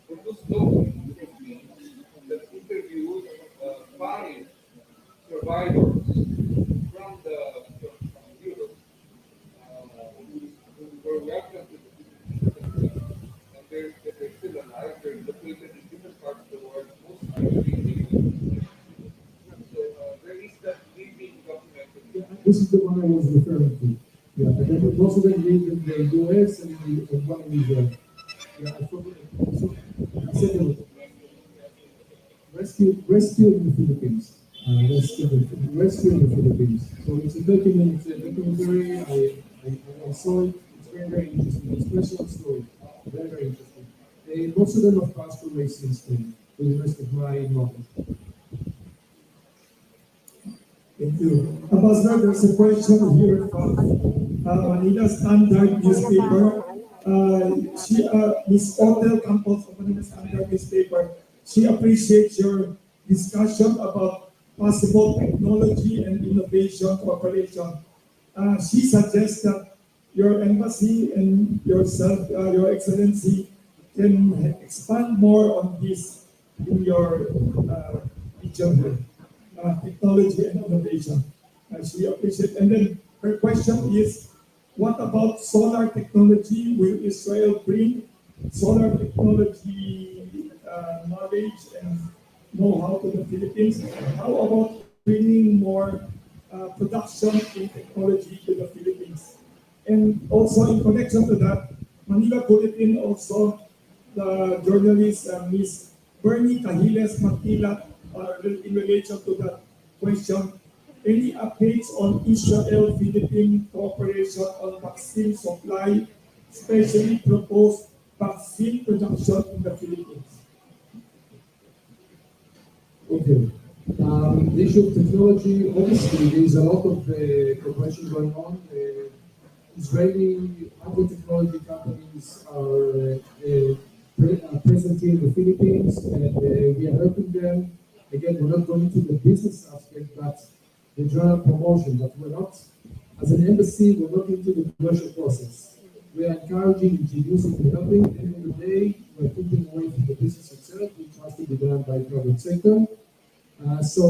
produced locally in the Philippines that interviewed five survivors from Europe who were welcomed to the Philippines, and they're still alive. They're located in different parts of the world, most actually in the Philippines. So there is that living documentary. This is the one I was referring to. Yeah, and then most of them live in the US and one in Israel. Yeah, I forgot. So I said they were rescue in the Philippines. Rescue in the Philippines. So it's a document, documentary. I saw it. It's very, very interesting. It's a personal story. Very, very interesting. Most of them have passed away since then, to the rest of my knowledge. Thank you. Ambassador, there's a question here from Manila Standard newspaper. Ms. Hotel Campos of Manila Standard newspaper, she appreciates your discussion about possible technology and innovation cooperation. She suggests that your embassy and yourself, your excellency, can expand more on this in your region here. Technology and innovation. She appreciates. And then her question is, what about solar technology? Will Israel bring solar technology knowledge and know-how to the Philippines? How about bringing more production in technology to the Philippines? And also in connection to that, Manila Bulletin also, the journalist Ms. Bernie Cahiles Matila, in relation to that question, any updates on Israel-Philippine cooperation on vaccine supply, especially proposed vaccine production in the Philippines? Okay. The issue of technology, obviously, there is a lot of cooperation going on. Israeli agro-technology companies are present here in the Philippines, and we are helping them. Again, we're not going to the business aspect, but the general promotion. But we're not, as an embassy, we're not into the commercial process. We are encouraging, introducing, and helping. At the end of the day, we're keeping away from the business itself, which has to be done by the private sector. So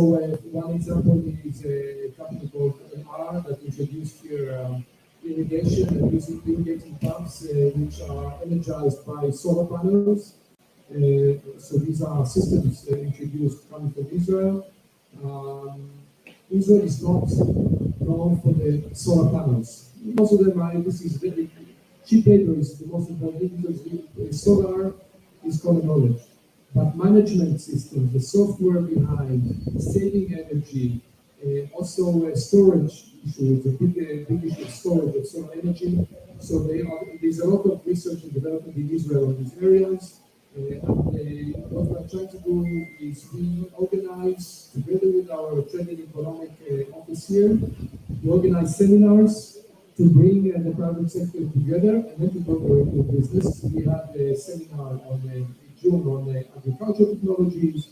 one example is a company called MR that introduced here irrigation and using irrigating pumps which are energized by solar panels. So these are systems introduced coming from Israel. Israel is not known for the solar panels. Most of them are, this is very cheap labor is the most important thing, because solar is common knowledge. but management systems, the software behind, saving energy, also storage issues, big issue of storage of solar energy. So there's a lot of research and development in Israel on these areas. What we're trying to do is we organize, together with our trade and economic office here, we organize seminars to bring the private sector together and then to go into business. We had a seminar in June on agricultural technologies.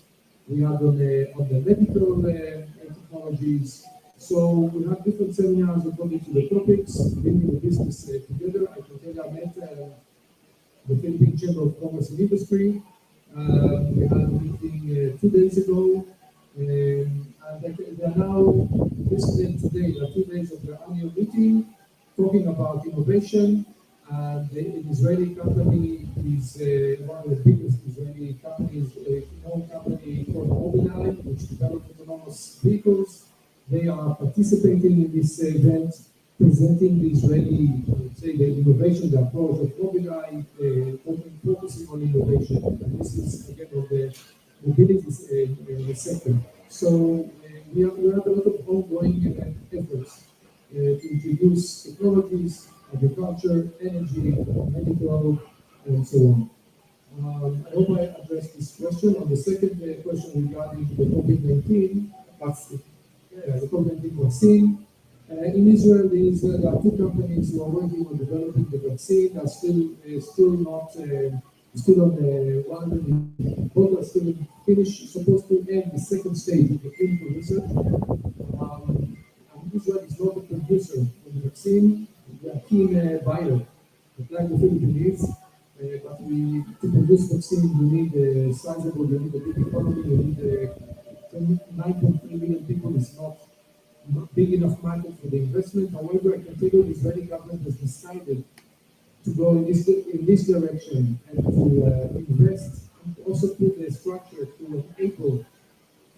We had on the medical technologies. So we have different seminars according to the topics, bringing the business together. I can tell you I met the Philippine Chamber of Commerce and Industry. We had a meeting 2 days ago, and they are now, today, there are 2 days of their annual meeting, talking about innovation. And the Israeli company is one of the biggest Israeli companies, a known company called Mobileye, which develops autonomous vehicles. They are participating in this event, presenting the Israeli, say, the innovation, the approach of Mobileye, focusing on innovation. And this is, again, of the mobility sector. So we have a lot of ongoing efforts to introduce technologies, agriculture, energy, medical, and so on. I hope I addressed this question. On the second question regarding the COVID-19 vaccine, the COVID-19 vaccine, in Israel, there are two companies who are working on developing the vaccine. Are still not still on the one. Both are still finished, supposed to end the second stage of the clinical research. Israel is not a producer of the vaccine. We are a keen buyer, like the Philippines. But to produce vaccine, you need a sizable, you need a big economy, you need 9.3 million people is not big enough market for the investment. However, I can tell you the Israeli government has decided to go in this direction and to invest and also put the structure to enable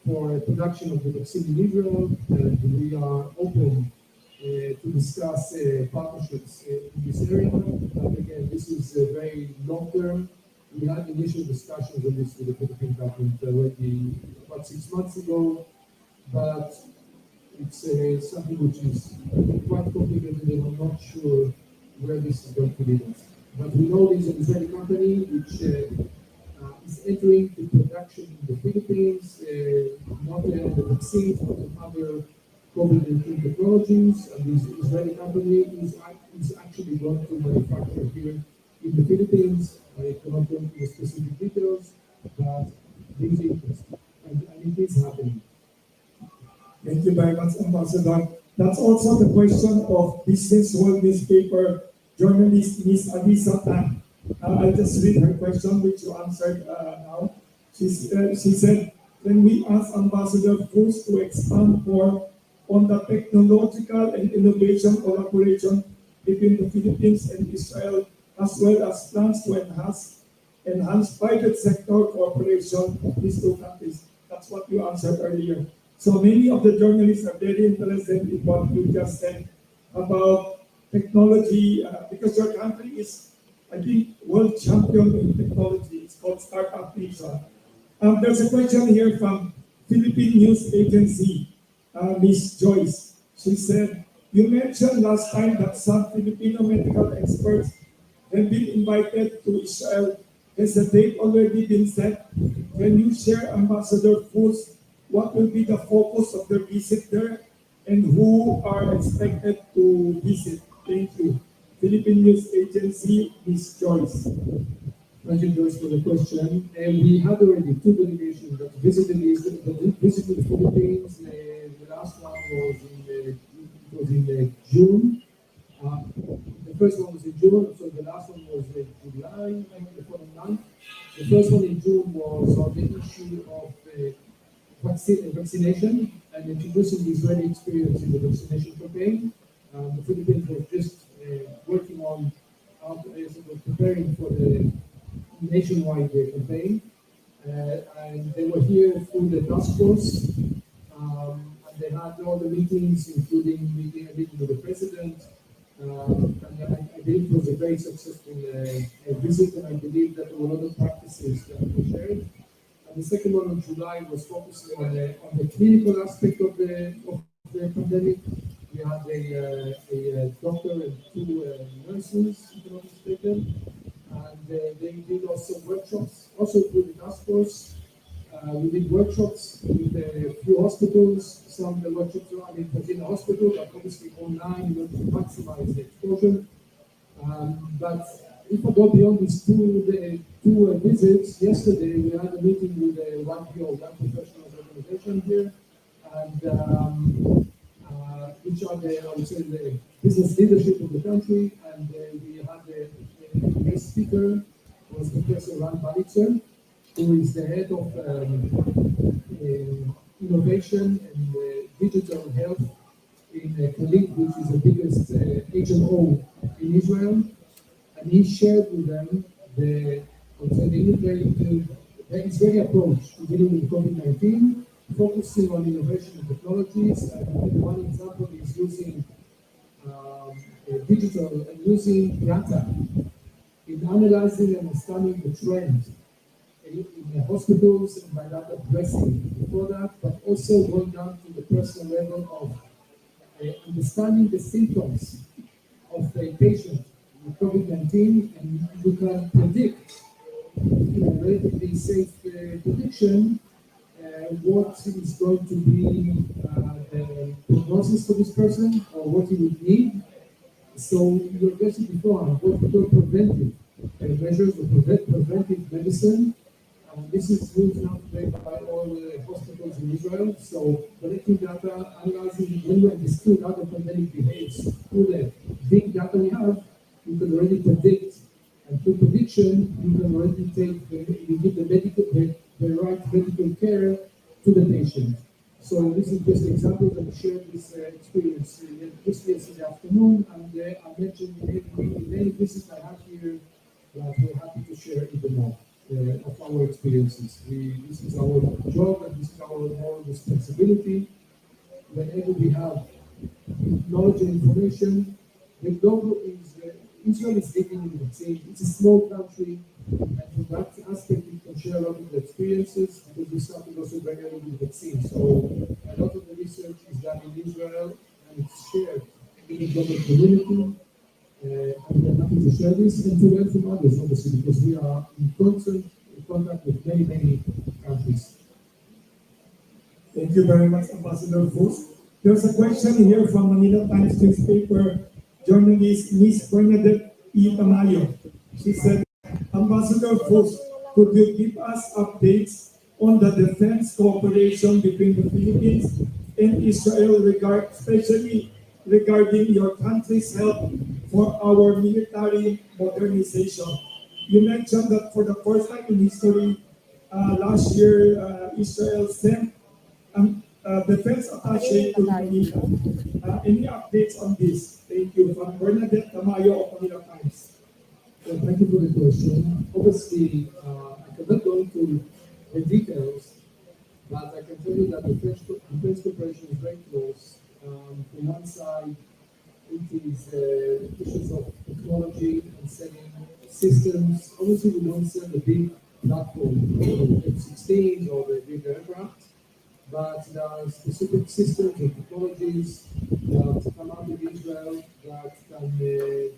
for production of the vaccine in Israel, and we are open to discuss partnerships in this area. But again, this is very long term. We had initial discussions on this with the Philippine government already about 6 months ago, but it's something which is quite complicated, and I'm not sure where this is going to lead us. But we know there's an Israeli company which is entering the production in the Philippines, not only on the vaccines, but on other COVID-19 technologies. And this Israeli company is actually going to manufacture here in the Philippines. I cannot go into the specific details, but there is interest, and it is happening. Thank you very much, Ambassador. That's also the question of Business World newspaper journalist Miss Alisa Tan. I'll just read her question, which you answered now. She said, can we ask Ambassador Cruz to expand more on the technological and innovation collaboration between the Philippines and Israel, as well as plans to enhance private sector cooperation of these two countries? That's what you answered earlier. So many of the journalists are very interested in what you just said about technology, because your country is, I think, world champion in technology. It's called Startup Nation. There's a question here from Philippine News Agency, Miss Joyce. She said, you mentioned last time that some Filipino medical experts have been invited to Israel. Has the date already been set? Can you share, Ambassador Cruz, what will be the focus of their visit there and who are expected to visit? Thank you. Philippine News Agency, Ms. Joyce. Thank you, Joyce, for the question. And we had already two delegations that visited the Philippines. The last one was in June. The first one was in June, so the last one was in July, the following month. The first one in June was on the issue of vaccination and introducing the Israeli experience in the vaccination campaign. The Philippines was just working on preparing for the nationwide campaign, and they were here through the task force, and they had all the meetings, including a meeting with the president. And I believe it was a very successful visit, and I believe that there were a lot of practices that were shared. And the second one in July was focusing on the clinical aspect of the pandemic. We had a doctor and two nurses, if I'm not mistaken, and they did also workshops, also through the task force. We did workshops with a few hospitals. Some of the workshops were in the hospital, but obviously online in order to maximize the exposure. But if I go beyond these two visits, yesterday we had a meeting with the YPO, Young Professionals Organization here, and which are I would say, the business leadership of the country, and we had a guest speaker, was Professor Ran Balitzer, who is the head of innovation and digital health in Khalid, which is the biggest HMO in Israel, and he shared with them the, I would say, the Israeli approach to dealing with COVID-19, focusing on innovation and technologies. And one example is using digital and using data in analyzing and understanding the trend in the hospitals and by that addressing the product, but also going down to the personal level of understanding the symptoms of a patient with COVID-19, and you can predict in a relatively safe prediction what is going to be the prognosis for this person or what he would need. So you're getting before what we call preventive measures or preventive medicine. This is used now today by all hospitals in Israel. So collecting data, analyzing when we understood how the pandemic behaves through the big data we have, you can already predict. And through prediction, you can already you give the right medical care to the patient. So this is just an example that I shared this experience just yesterday afternoon, and I mentioned in many visits I have here that we're happy to share even more of our experiences. This is our job and this is our moral responsibility. Whenever we have knowledge and information, the goal is Israel is living in the vaccine. It's a small country, and from that aspect, we can share a lot of the experiences because we started also very early with vaccine. So a lot of the research is done in Israel and it's shared in the global community. And we're happy to share this and to learn from others, obviously, because we are in constant contact with many, many countries. Thank you very much, Ambassador Fus. There's a question here from Manila Times newspaper journalist Miss Bernadette E. Tamayo. She said, Ambassador Fus, could you give us updates on the defense cooperation between the Philippines and Israel, especially regarding your country's help for our military modernization? You mentioned that for the first time in history, last year, Israel sent defense attaché to Manila. Any updates on this? Thank you. From Bernadette Tamayo of Manila Times. Well, thank you for the question. Obviously, I cannot go into the details, but I can tell you that the defense cooperation is very close. From one side, it is issues of technology and selling systems. Obviously, we don't sell the big platform, the F-16s or the big aircraft, but there are specific systems and technologies that come out of Israel that can,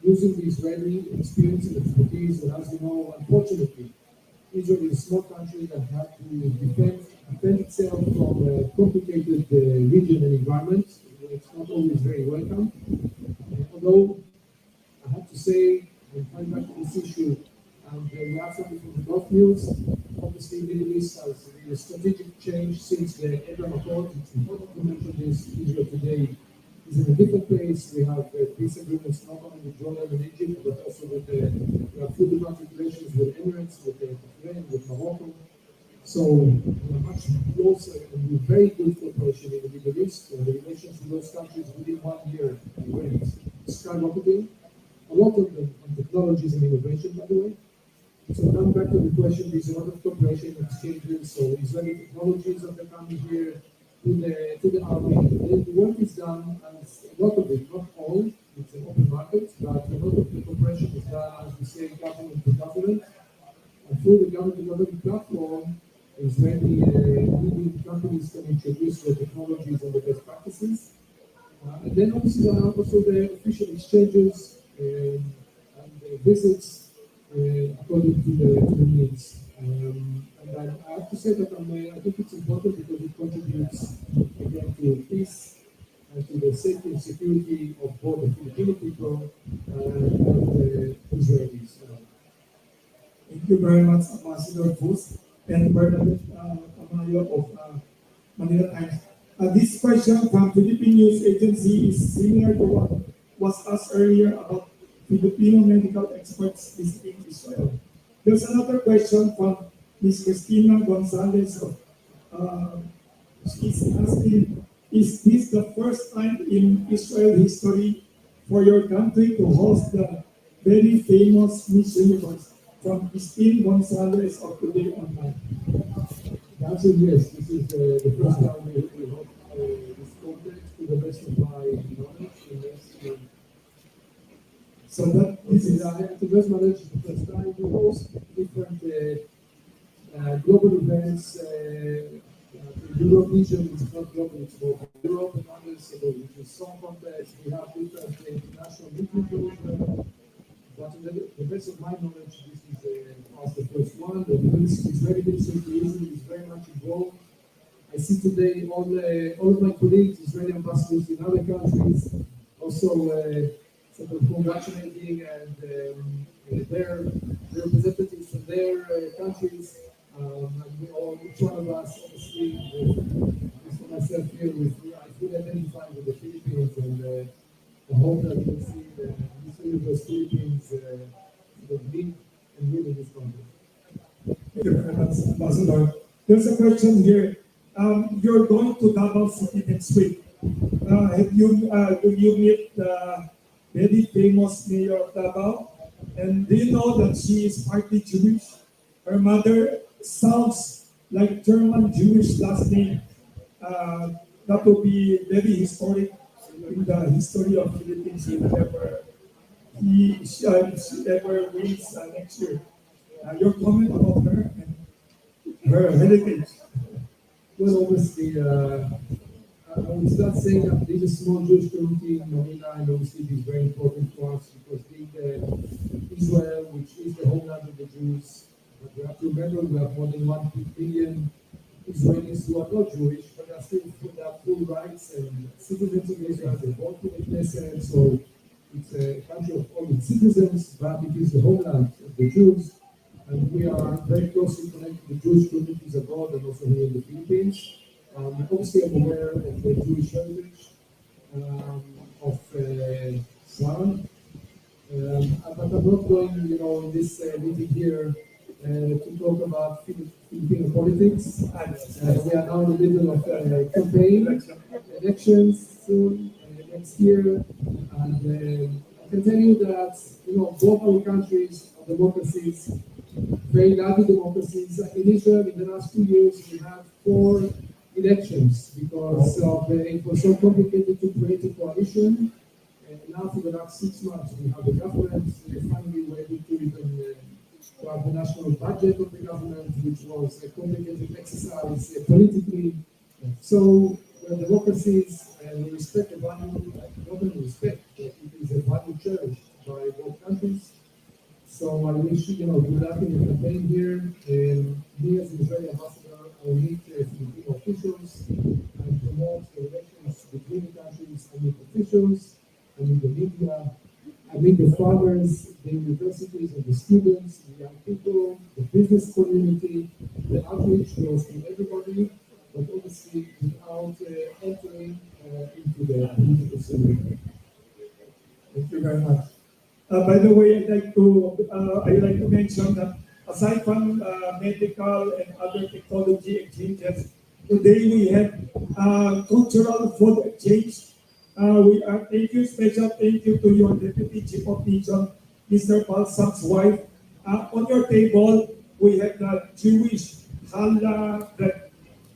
using the Israeli experience and expertise, and as you know, unfortunately, Israel is a small country that had to defend itself from a complicated region and environment. It's not always very welcome. Although I have to say, and coming back to this issue, and we have something from the Gulf News. Obviously, Middle East has a strategic change since the Abraham Accord. It's important to mention this. Israel today is in a different place. We have peace agreements not only with Jordan and Egypt, but also with we have full diplomatic relations with Emirates, with Bahrain, with Morocco. So we are much closer and with very good cooperation in the Middle East. The relations with those countries within 1 year went skyrocketing. A lot of them on technologies and innovation, by the way. So coming back to the question, there's a lot of cooperation and exchanges. So Israeli technologies that are coming here to the army. The work is done, and a lot of it, not all, it's an open market, but a lot of the cooperation is done, as we say, government to government. And through the government to government platform, And then obviously there are also the official exchanges and visits according to the needs. And I have to say that I think it's important because it contributes again to peace and to the safety and security of both the Filipino people and the Israelis. Thank you very much, Ambassador Fus and Bernadette Tamayo of Manila Times. This question from Philippine News Agency is similar to what was asked earlier about Filipino medical experts visiting Israel. There's another question from Ms. Cristina Gonzalez of she's asking, is this the first time in Israel history for your country to host the very famous Miss Universe from Christine Gonzalez of Today Online? The answer is yes. This is the first time we hope this contest to the best of my knowledge. And yes, So that this this is, is to the best knowledge, the first time we host different global events. The Europe region is not global, it's more for Europe and others, so which is song contest. We have different international meetings for Israel. But to the best of my knowledge, this is was the first one. The Israeli Ministry of Israel is very much involved. I see today all of my colleagues, Israeli ambassadors in other countries, also sort of congratulating and their representatives from their countries. And we all, each one of us, obviously, just for myself here, I feel identified with the Philippines, and I hope that we'll see the Miss Universe Philippines sort of lead and win in this country. thank you very much, Ambassador. There's a question here. You're going to Davao City next week. Do you meet the very famous mayor of Davao? And do you know that she is partly Jewish? Her mother sounds like German Jewish last name. That will be very historic in the history of Philippines if ever she ever wins next year. Your comment about her and her heritage. Well, obviously, I would start saying that there's a small Jewish community in Manila, and obviously it is very important for us because being Israel, which is the homeland of the Jews, but we have to remember we have more than 1 billion Israelis who are not Jewish, but are still they have full rights and citizens of Israel. They vote for the Knesset, so it's a country of all its citizens, but it is the homeland of the Jews. And we are very closely connected to Jewish communities abroad and also here in the Philippines. Obviously, I'm aware of the Jewish heritage of Sara, but I'm not going, in this meeting here to talk about Filipino politics. We are now in the middle of campaign, elections soon, next year, and I can tell you that, both our countries are democracies, very lively democracies. In Israel, in the last 2 years, we had 4 elections because it was so complicated to create a coalition. And now, for the last 6 months, we have a government. Finally, we're able to even to have the national budget of the government, which was a complicated exercise politically. So, we're democracies, and we respect the value, not only respect, but it is a value cherished by both countries. So I wish good luck in the campaign here. And me as an Israeli ambassador, I will meet Filipino officials and promote the relations between the countries. I meet officials, I meet the media, I meet the farmers, the universities and the students, the young people, the business community. The outreach goes to everybody, but obviously without entering into the political scene. Thank you very much. By the way, I'd like to mention that aside from medical and other technology exchanges, today we have cultural food exchange. Thank you, special thank you to your Deputy Chief of Mission, Mr. Balsam's wife. On your table, we have the Jewish challah bread.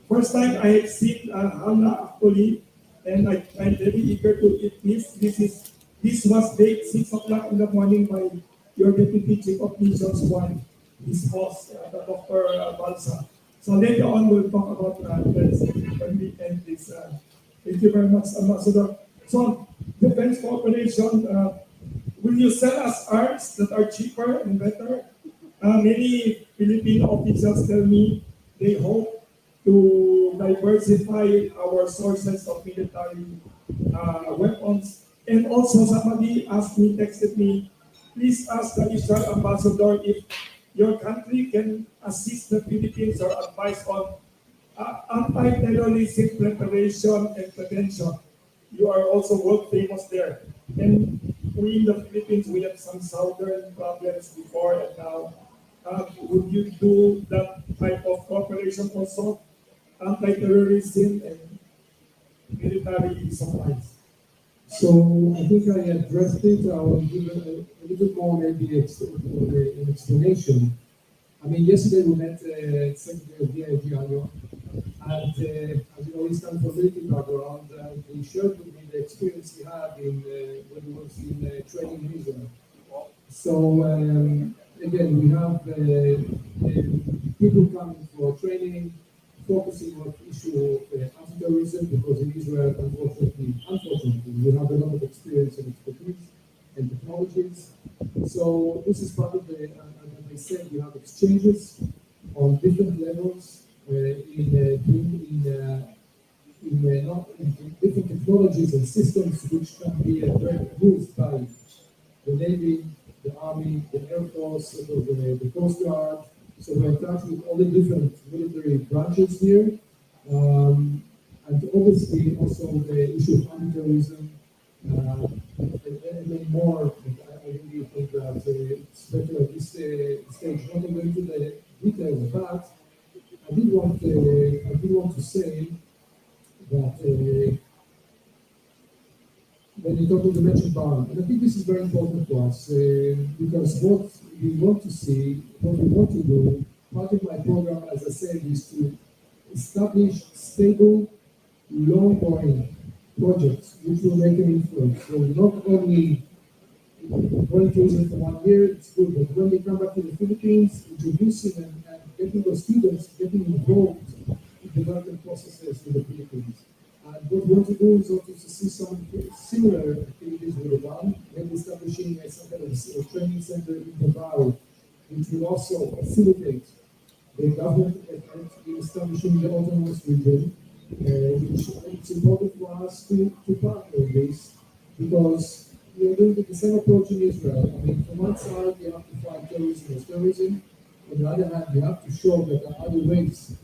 First time I have seen challah actually, and I'm very eager to eat this. This was baked 6 o'clock in the morning by your Deputy Chief of Mission's wife, his boss, the Dr. Balsa. So later on, we'll talk about this when we end this. Thank you very much, Ambassador. So, defense cooperation, will you sell us arms that are cheaper and better? Many Filipino officials tell me they hope to diversify our sources of military weapons. And also somebody asked me, texted me, please ask the Israel ambassador if your country can assist the Philippines or advise on anti-terrorism preparation and prevention. You are also world famous there. And we in the Philippines, we have some southern problems before and now. Would you do that type of cooperation also? Anti-terrorism and military supplies. So I think I addressed it. I will give a little more maybe an explanation. I mean, yesterday we met Secretary of DIG Anyo, and as you know, he's come from military background, and he shared with me the experience he had when he was in training in Israel. So again, we have people coming for training, focusing on the issue of anti-terrorism, because in Israel, unfortunately, we have a lot of experience and expertise and technologies. So this is part of the, as I said, we have exchanges on different levels in different technologies and systems which can be used by the Navy, the Army, the Air Force, the Coast Guard. So we're in touch with all the different military branches here. And obviously also the issue of anti-terrorism and many more. I really think that it's better at this stage not to go into the details, but I did want to say that when you talk about the mentioned bond, and I think this is very important to us because what we want to see, what we want to do, part of my program, as I said, is to establish stable, long-going projects which will make an influence. So not only going to Israel for 1 year, it's good, but when they come back to the Philippines, introducing and getting those students getting involved in development processes in the Philippines. And what we want to do is also to see some similar activities with the one, maybe establishing some kind of a training center in Davao, which will also facilitate the government effort in establishing the autonomous region, which it's important for us to partner in this, because we are doing the same approach in Israel. I mean, from one side, you have to fight terrorism as terrorism. On the other hand, you have to show that there are other ways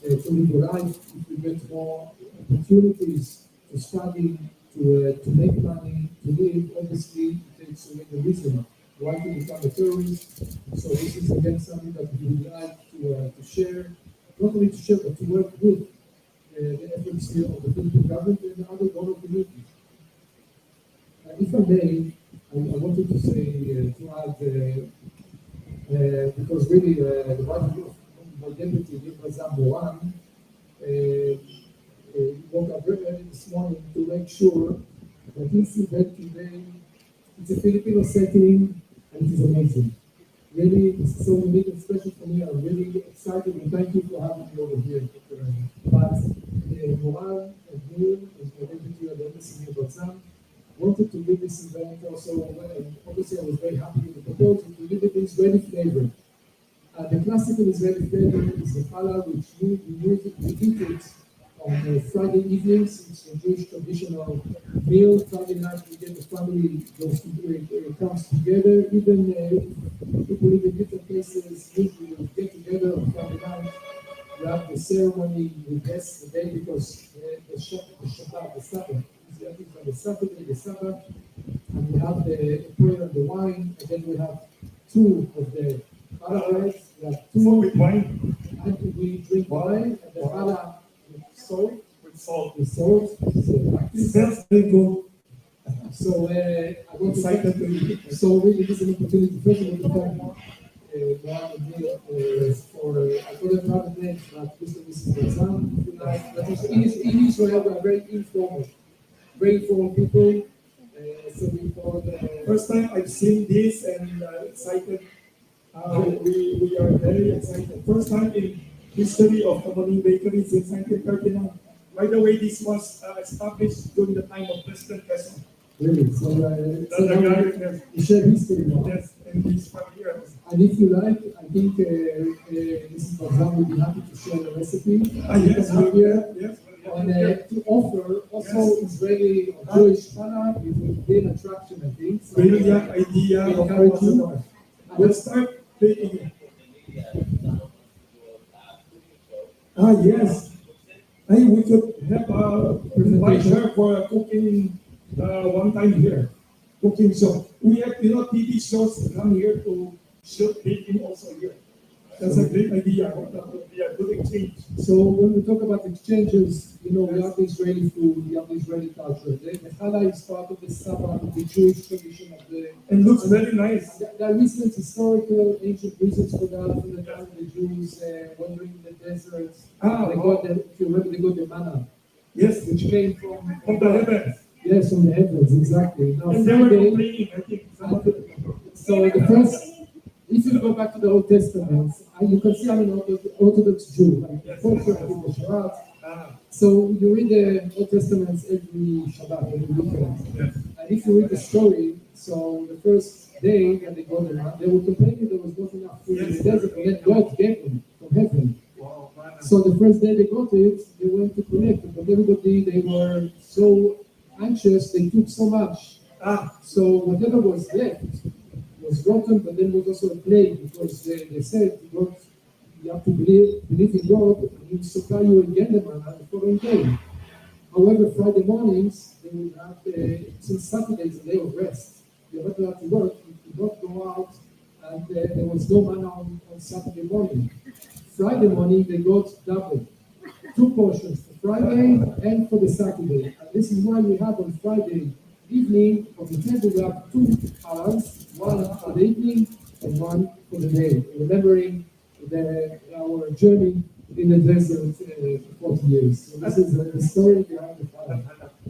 to live your life if you get more opportunities to study, to make money, to live. Obviously, it takes away the reason why to become a terrorist. So this is again something that we would like to share, not only to share, but to work with the efforts here of the Philippine government and the other donor communities. If I may, I wanted to say, to add, because really the wife of my deputy, Nibazam Moran, woke up very early this morning to make sure that this event today, it's a Filipino setting and it is amazing. Really, this is so unique and special for me. I'm really excited and thank you for having me over here. But Moran and me, as my deputy at the embassy in Batsam, wanted to lead this event also, and obviously I was very happy with the proposal to lead it in Israeli flavor. The classical Israeli flavor is the challah, which we eat it on Friday evenings. It's a Jewish traditional meal. Friday night we get the family comes together. Even people live in different places, usually we get together on Friday night. We have the ceremony, we bless the day because the Shabbat, the Sabbath, the Saturday, the Sabbath, and we have the prayer and the wine, and then we have two of the challah. We have two with wine. and we drink wine, and the challah with salt. With salt. With salt. It smells very good. So I want to Excited to eat. So really, this is an opportunity first of all to thank Mohan and me for I couldn't have the names, but Mr. and Mrs. Bazan tonight. But in Israel, we are very informal people. So we call First time I've seen this and excited. We are very excited. First time in history of Kabayan Bakery since 1939. By the way, this was established during the time of President Quezon. Really. So, The guy, yes, you share history now. yes, and he's from here. And if you like, I think Mrs. Bazan will be happy to share the recipe. Yes, Come here. yes. And to offer also Yes. Israeli or Jewish Hana, it will be an attraction, I think. So, Brilliant idea. we encourage you. We'll start baking it. Ah, yes. Hey, we could have a presentation for cooking one time here. Cooking show. We have, TV shows come here to shoot baking also here. That's a great idea. That would be a good exchange. So when we talk about exchanges, we have the Israeli food, we have the Israeli culture. The challah is part of the Sabbath, of the Jewish tradition of the. And looks very nice. There are reasons, historical, ancient reasons for that. From the time of the Jews wandering in the deserts, they got if you remember, they got the manna, Yes, which came from the heavens. Yes, from the heavens, exactly. Now And they were Friday, complaining, I think. so the first. If you go back to the Old Testament, you can see I'm an Orthodox Jew. I'm a culture of the Shabbat. So you read the Old Testament every Shabbat, every weekend. Yes. And if you read the story, so the first day that they got them out, they were complaining there was not enough food in the desert, and then God gave them from heaven. Wow, man. So the first day they got it, they went to collect it, but everybody, they were so anxious, they took so much. So whatever was left was rotten, but then was also a plague, because they said, God, you have to believe in God, and He will supply you again the manna the following day. However, Friday mornings, they will have, since Saturday is a day of rest, you're not allowed to work, you could not go out, and there was no manna on Saturday morning. Friday morning, they got double, 2 portions for Friday and for the Saturday. And this is why we have on Friday evening, on the table, we have 2 hours, one for the evening and one for the day, remembering our journey in the desert for 40 years. So this is the story behind the fire.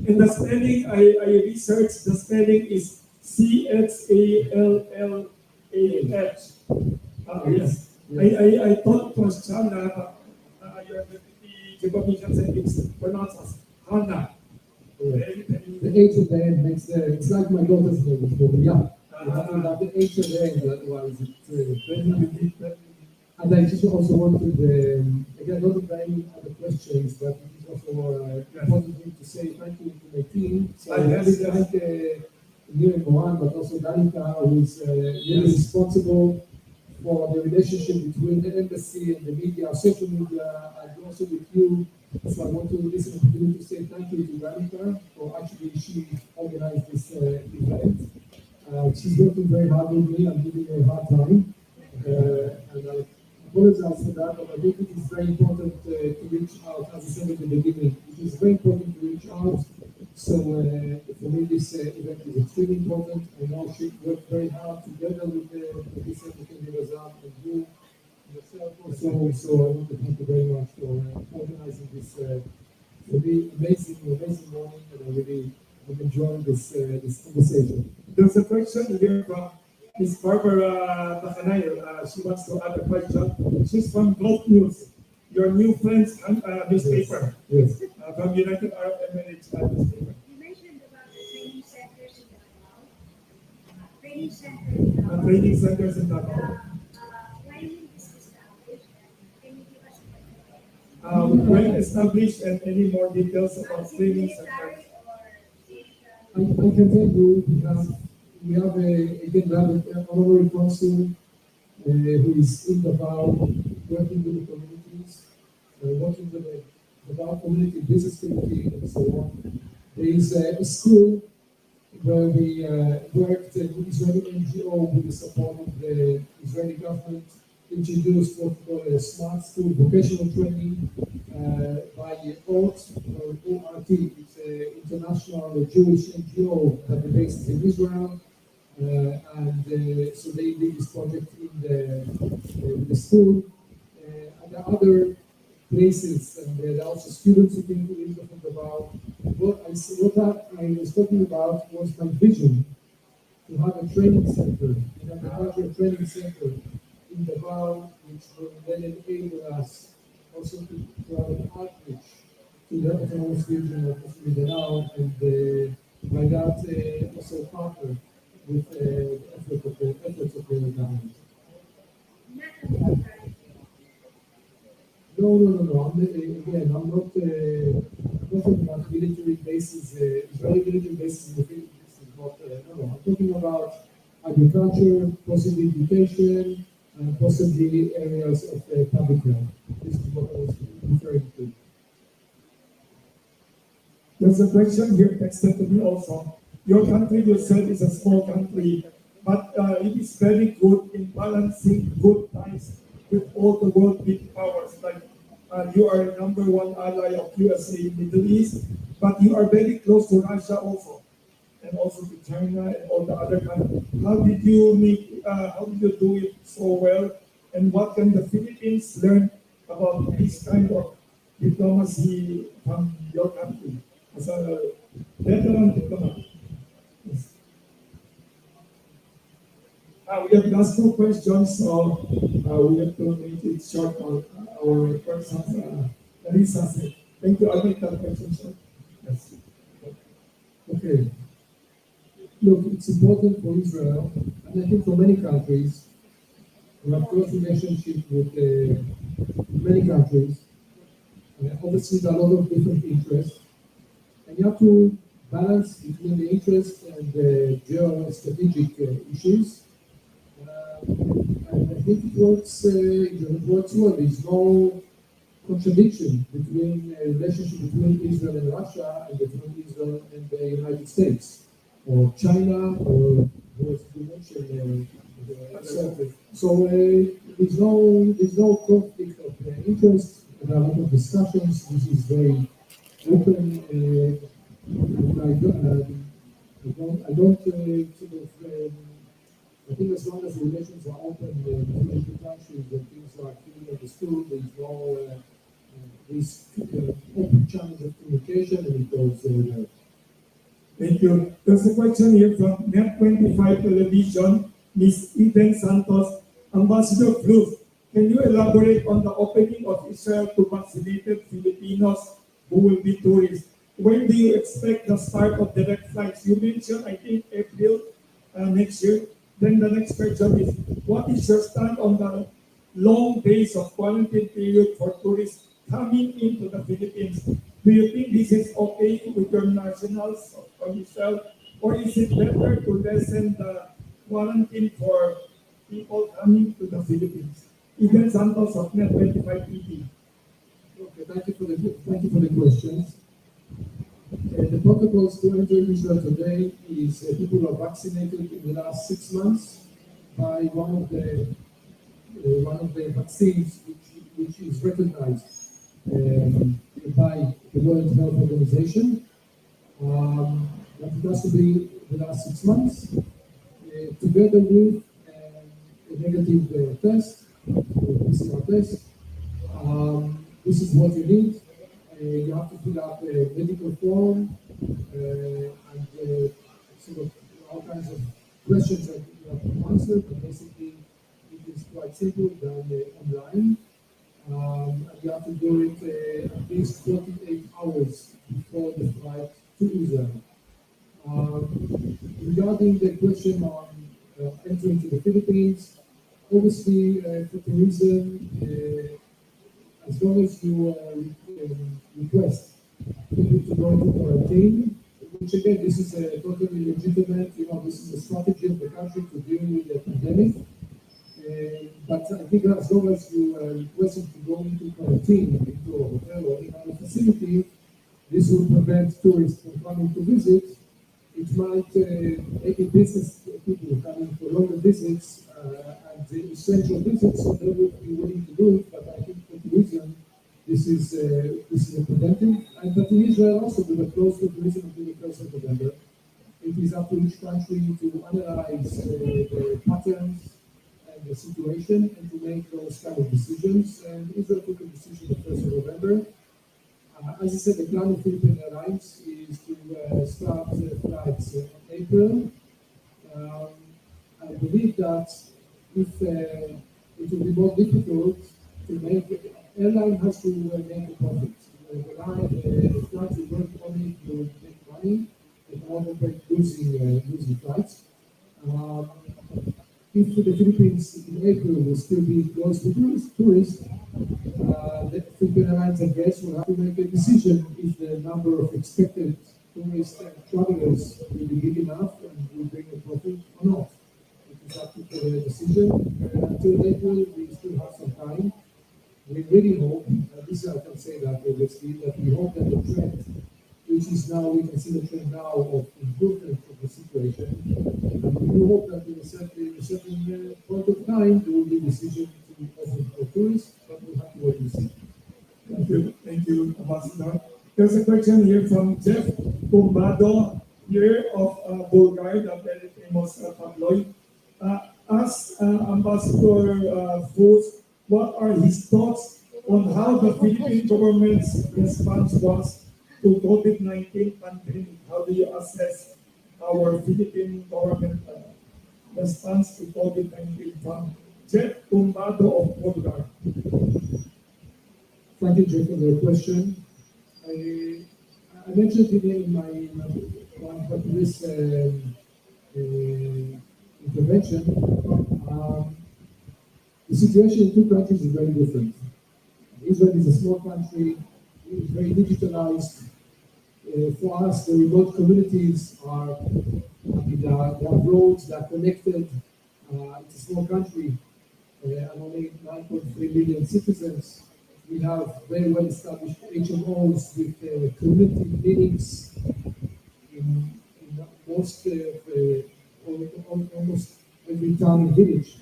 In the spelling, I researched, the spelling is Challalh. Yes. I thought it was Chana, but the Jacobitian said it's pronounced as Hana. The H at the end makes it's like my daughter's name, it's Bobia. You have to have the H at the end, otherwise it's and I just also wanted, again, not any other questions, but it is also important me to say thank you to my team. So I really thank Nir and Mohan, but also Danica, who is really responsible for the relationship between the embassy and the media, social media, and also with you. So I want to listen to you to say thank you to Danica for actually she organized this event. She's working very hard with me. I'm giving her a hard time, and I apologize for that. But I think it is very important to reach out, as I said at the beginning. It is very important to reach out. So for me, this event is extremely important. I know she worked very hard together with this everything Razan and you yourself also. So I want to thank you very much for organizing this for the amazing morning, and I really have enjoyed this conversation. There's a question here from Miss Barbara Takanayo. She wants to add a question. She's from Globe News, your new friend's newspaper. Yes. From United Arab Emirates newspaper. You mentioned about the training centers in Davao. Training centers in Davao. When will this establish? Can you give us a When established and any more details about training centers? I can tell you we have an honorary consul who is in Davao, working with the communities, working with the Davao community business community and so on. There is a school where we worked with Israeli NGO with the support of the Israeli government, introduced what we call a smart school vocational training by ORT, or ORT. It's an international Jewish NGO that is based in Israel. So they did this project in the school. And there are other places, and there are also students who came to Israel from Davao. What I was talking about was my vision to have a training center, an agricultural training center in Davao, which will then enable us also to have an outreach to the autonomous region of Mindanao, and by that also partner with the efforts of the government. Not a military. No. Again, I'm not talking about military bases, Israeli military bases in the Philippines. This is not, no. I'm talking about agriculture, possibly education, and possibly areas of public health. This is what I was referring to. There's a question here texted to me also. Your country, you said, is a small country, but it is very good in balancing good ties with all the world big powers. Like you are number one ally of USA in Middle East, but you are very close to Russia also, and also to China and all the other countries. How did you make? How did you do it so well? And what can the Philippines learn about this kind of diplomacy from your country as a veteran diplomat? Yes. We have last two questions, so we have to make it short on our persons. Larissa said, thank you. I'll make that question short. Yes. Okay. Look, it's important for Israel, and I think for many countries, we have close relationship with many countries. Obviously, there are a lot of different interests, and you have to balance between the interests and the geostrategic issues. And I think it works well. There's no contradiction between relationship between Israel and Russia and between Israel and the United States or China or what you mentioned. There's no conflict of interest. There are a lot of discussions. This is very open. And I don't sort of. I think as long as the relations are open between the two countries and things are clearly understood, there's no this open channels of communication, and it goes well. Thank you. There's a question here from Net25 Television, Ms. Eden Santos. Ambassador Cruz, can you elaborate on the opening of Israel to vaccinated Filipinos who will be tourists? When do you expect the start of direct flights? You mentioned, I think, April next year. Then the next question is, what is your stand on the long days of quarantine period for tourists coming into the Philippines? Do you think this is okay with your nationals or yourself? Or is it better to lessen the quarantine for people coming to the Philippines? Eden Santos of Net25 TV. Okay, thank you for the questions. The protocols to enter Israel today is people who are vaccinated in the last 6 months by one of the vaccines which is recognized by the World Health Organization. That it has to be the last 6 months, together with a negative test, PCR test. This is what you need. You have to fill out a medical form and sort of all kinds of questions that you have to answer, but basically it is quite simple, done online. And you have to do it at least 48 hours before the flight to Israel. Regarding the question on entering to the Philippines, obviously for tourism, as long as you request people to go into quarantine, which again, this is a totally legitimate, this is a strategy of the country to deal with the pandemic. But I think as long as you request them to go into quarantine, into a hotel or in a facility, this will prevent tourists from coming to visit. It might make it business people coming for longer visits and the essential visits, so they will be willing to do it. But I think for tourism, this is a preventive. And but in Israel also, we were closed for tourism until the 1st of November. It is up to each country to analyze the patterns and the situation and to make those kind of decisions. And Israel took a decision the 1st of November. As I said, the plan of Philippine Airlines is to start flights in April. I believe that if it will be more difficult to make, airline has to make a profit. flights we work only to make money and all the time losing flights. Um, if the Philippines in April will still be closed to tourists, the Philippine Airlines, I guess, will have to make a decision if the number of expected tourists and travelers will be big enough and will bring a profit or not. It is up to the decision. Until April, we still have some time. We really hope, at least I can say that obviously, that we hope that the trend, which is now, we can see the trend now of improvement of the situation, and we do hope that in a certain point of time, there will be a decision to open for tourists, but we'll have to wait and see. Thank you, Ambassador. There's a question here from Jeff Tumbado here of Bulgar, the very famous tabloid. As Ambassador Foods, what are his thoughts on how the Philippine government's response was to COVID-19 pandemic? How do you assess our Philippine government response to COVID-19 from Jeff Tumbado of Bulgar? Thank you, Jeff, for the question. I mentioned today in my previous intervention, the situation in two countries is very different. Israel is a small country, it is very digitalized. For us, the remote communities are, there are roads that are connected. It's a small country, and only 9.3 million citizens. We have very well established HMOs with community clinics in almost every town and village.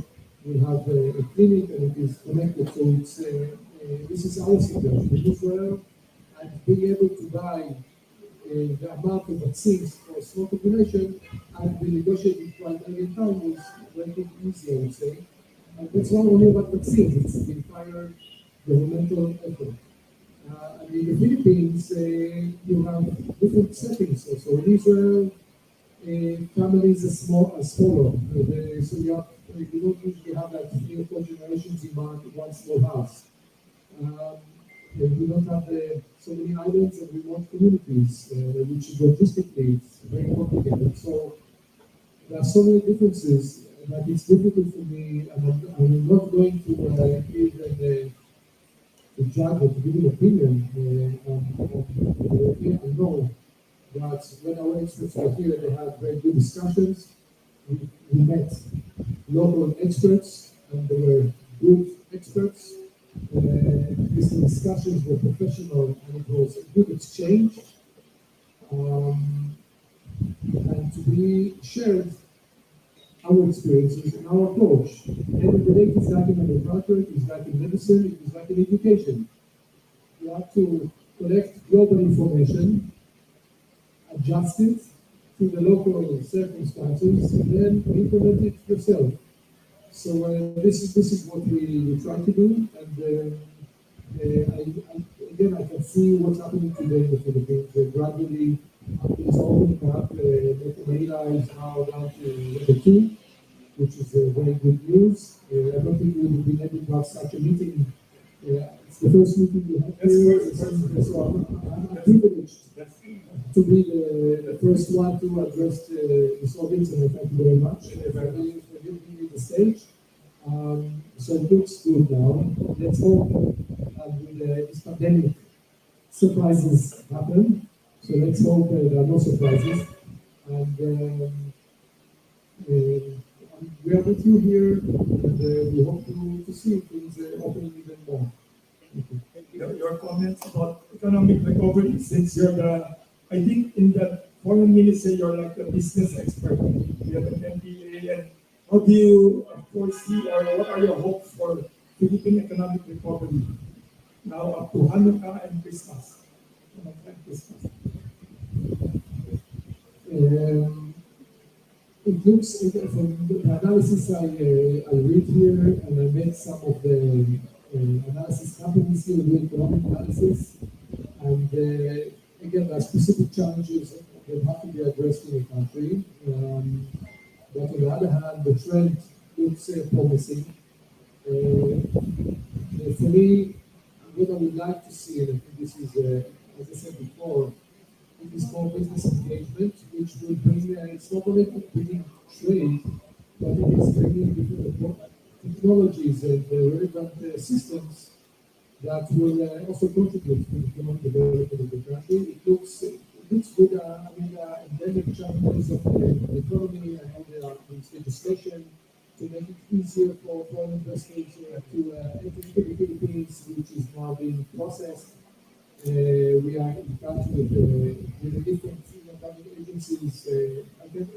We have a clinic and it is connected. So this is our situation in Israel, and being able to buy the amount of vaccines for a small population and be negotiated quite early time was very easy, I would say. And it's not only about vaccines, it's the entire governmental effort. And in the Philippines, you have different settings. So in Israel, families are smaller. So you don't usually have like 3 or 4 generations in one small house. We don't have so many islands and remote communities, which logistically it's very complicated. So there are so many differences that it's difficult for me, and I'm not going to give a judge or to give an opinion on the European. I know that when our experts were here, they had very good discussions. We met local experts, and they were good experts. These discussions were professional, and it was a good exchange. And to be shared our experiences and our approach. And the data is like in agriculture, it is like in medicine, it is like in education. You have to collect global information, adjust it to the local circumstances, and then implement it yourself. So this is what we try to do, and again I can see what's happening today in the Philippines. Gradually, it's opening up. Manila is now down to level 2, which is very good news. I don't think we would be able to have such a meeting. It's the first meeting we have here, so I'm privileged to be the first one to address this audience, and I thank you very much for giving me the stage. So it looks good now. Let's hope with this pandemic surprises happen. So let's hope there are no surprises. And we are with you here, and we hope to see things opening even more. Your comments about economic recovery, since you're I think in the foreign ministry, you're like a business expert. You have an MBA, and how do you foresee, or what are your hopes for Philippine economic recovery now up to Hanukkah and Christmas? It looks, from the analysis I read here, and I met some of the analysis companies here doing economic analysis, and again, there are specific challenges that have to be addressed in the country. But on the other hand, the trend looks promising. For me, what I would like to see, and I think this is, as I said before, it is more business engagement, which will bring, it's not only bringing trade, but it is bringing different technologies and relevant systems that will also contribute to the economic development of the country. It looks good. Endemic challenges of the economy. I know there are legislation to make it easier for foreign investors to enter the Philippines, which is now being processed. We are in touch with the different government agencies. I think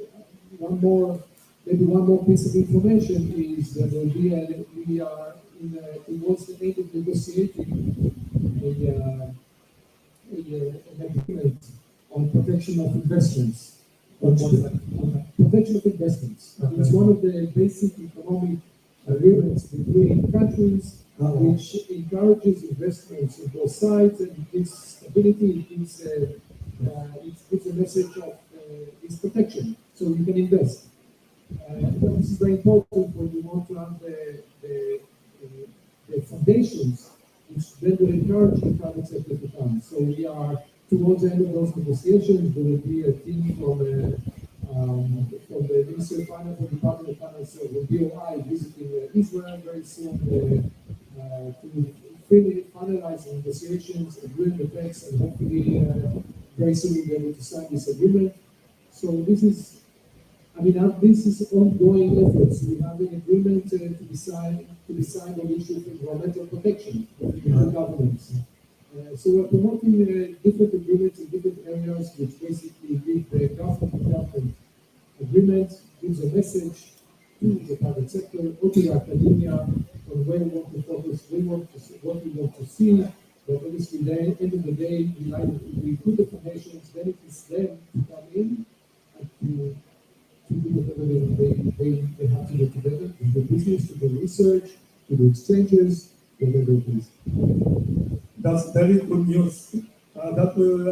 maybe one more piece of information is that we are towards the end of negotiating an agreement on protection of investments. On protection of investments. It's one of the basic economic agreements between countries which encourages investments on both sides and it gives stability, it gives a message of its protection, so you can invest. But this is very important when you want to have the foundations which then will encourage the private sector to come. So we are towards the end of those negotiations. There will be a team from the Ministry of Finance and Department of Finance with BOI visiting Israel very soon to finalize the negotiations, agree the text, and hopefully very soon we'll be able to sign this agreement. So this is ongoing efforts. We have an agreement to be signed on the issue of environmental protection between the governments. So we're promoting different agreements in different areas, which basically give the government agreement, gives a message to the private sector or to the academia on where we want to focus, what we want to see. But obviously, at the end of the day, we put the foundations, then it is them to come in and to do whatever they have to do together, to do business, to do research, to do exchanges, whatever it is. That's very good news. That will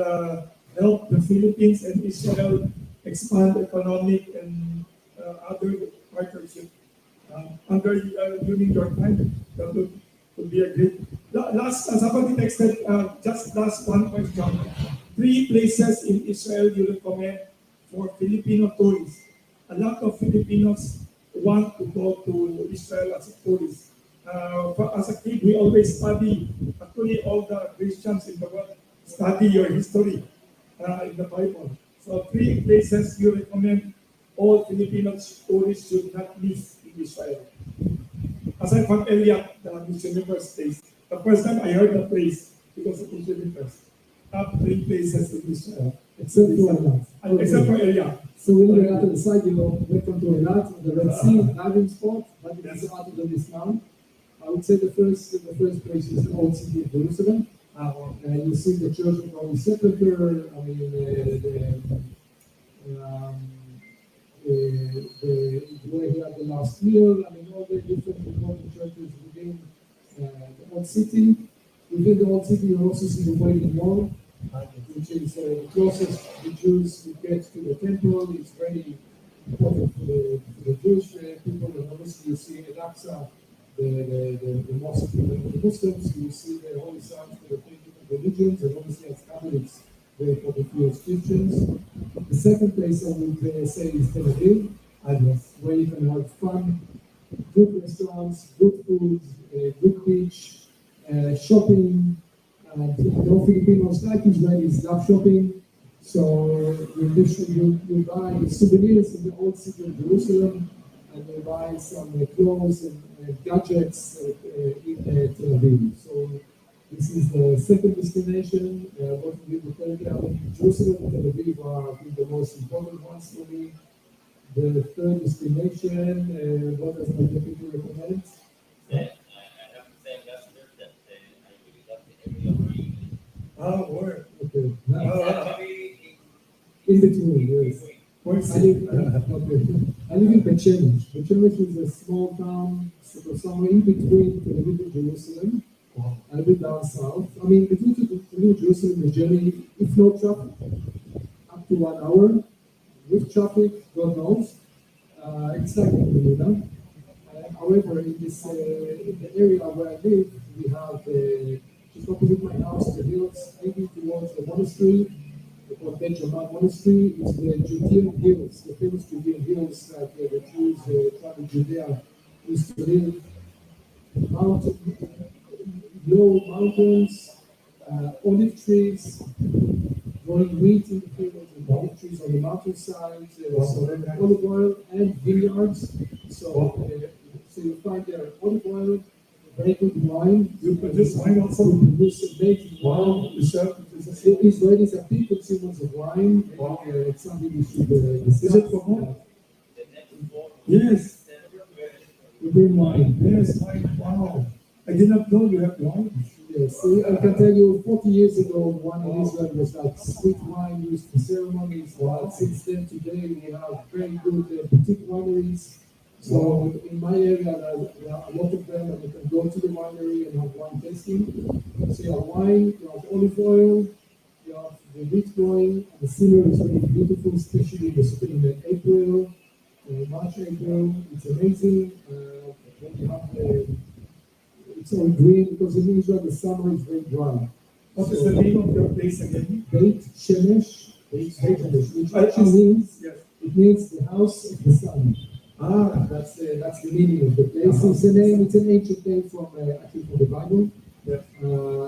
help the Philippines and Israel expand economic and other partnership during your time. That would be a great. Somebody texted, just last one question. 3 places in Israel you recommend for Filipino tourists. A lot of Filipinos want to go to Israel as a tourist. As a kid, we always study, actually all the Christians in the world study your history in the Bible. So 3 places you recommend all Filipino tourists should not miss in Israel. Aside from Eliat, the missionaries place. The first time I heard the place because of missionaries. Top 3 places in Israel. Except for Eilat. Except for Eliat. So when you're out on the side, you know, welcome to Eilat, the Red Sea diving spot, but it is out of this now. I would say the first place is the old city of Jerusalem. You see the Church of the Holy Sepulchre. I mean, where he had the last meal. I mean, all the different important churches within the old city. Within the old city, you also see the Wailing Wall, which is the closest the Jews would get to the temple. It's very important for the Jewish people. And obviously, you see Al-Aqsa, the mosque for the Muslims. You see the holy sites for the different religions, and obviously as Catholics, very important for as Christians. The second place I would say is Tel Aviv, where you can have fun, good restaurants, good food, good beach, shopping. No Filipinos like Israelis love shopping, so you buy souvenirs in the old city of Jerusalem, and you buy some clothes and gadgets in Tel Aviv. So this is the second destination. What we will tell you, Jerusalem and Tel Aviv are the most important ones for me. The third destination, what does my deputy recommend? I have to say, Ambassador, that I really love the area where you live. Oh, word. Okay. It's actually In between, yes. Where's I live in Bethshemesh. Bethshemesh is a small town, sort of somewhere in between Tel Aviv and Jerusalem. I live down south. I mean, between Tel Aviv and Jerusalem, the journey, if no traffic, up to 1 hour. With traffic, God knows. It's like however, in the area where I live, we have just opposite my house, the hills, leading towards the monastery, the called Benjamin Monastery. It's the Judean hills, the famous Judean hills that the Jews, tribe of Judea, used to live. Mountain, low mountains, olive trees, growing wheat in the fields, and olive trees on the mountainside, so olive oil and vineyards. So you find there olive oil, very good wine. You produce wine also? We produce amazing Wow, wine. you sell. The Israelis are big consumers of wine. Wow. It's something we should Is discuss. it for more? The next one. Yes. We bring wine. Yes, wine. Wow. I did not know you have wine. Yes, I can tell you 40 years ago, wine in Israel was like sweet wine used for ceremonies. Since then, today, we have very good boutique wineries. So in my area, there are a lot of them, and you can go to the winery and have wine tasting. So you have wine, you have olive oil, you have the wheat growing, and the scenery is really beautiful, especially in April, March, April. It's amazing. When you have it's all green because in Israel the summer is very dry. What is the name of your place again? Beit Shemesh, Beit Shemesh, which actually means Yes. it means the house of the sun. That's the meaning of the place. It's a name. It's an ancient name from actually from the Bible. Yes.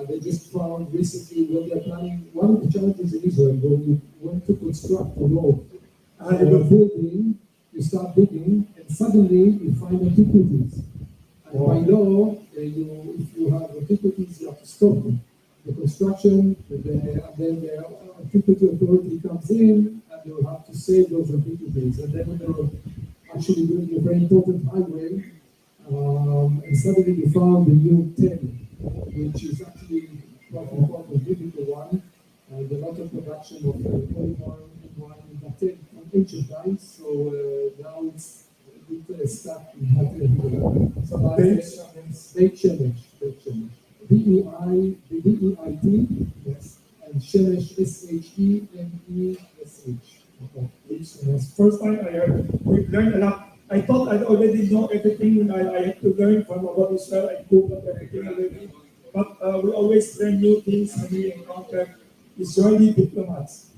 They just found recently when they're planning. One of the challenges in Israel when you want to construct a road, you're building, you start digging, and suddenly you find antiquities. And by law, if you have antiquities, you have to stop the construction, and then the antiquity authority comes in, and you have to save those antiquities. And then when they're actually doing a very important highway, and suddenly we found the new 10, which is actually quite important, biblical one, and a lot of production of olive oil and wine in that 10 from ancient times. So now it's stuck in that. So Beit Shemesh, Beit, yes, and Shemesh, Shemesh. Okay. Yes. First time I heard, we learned a lot. I thought I already know everything I had to learn from about Israel. I Googled everything already. But we always learn new things when we encounter Israeli diplomats.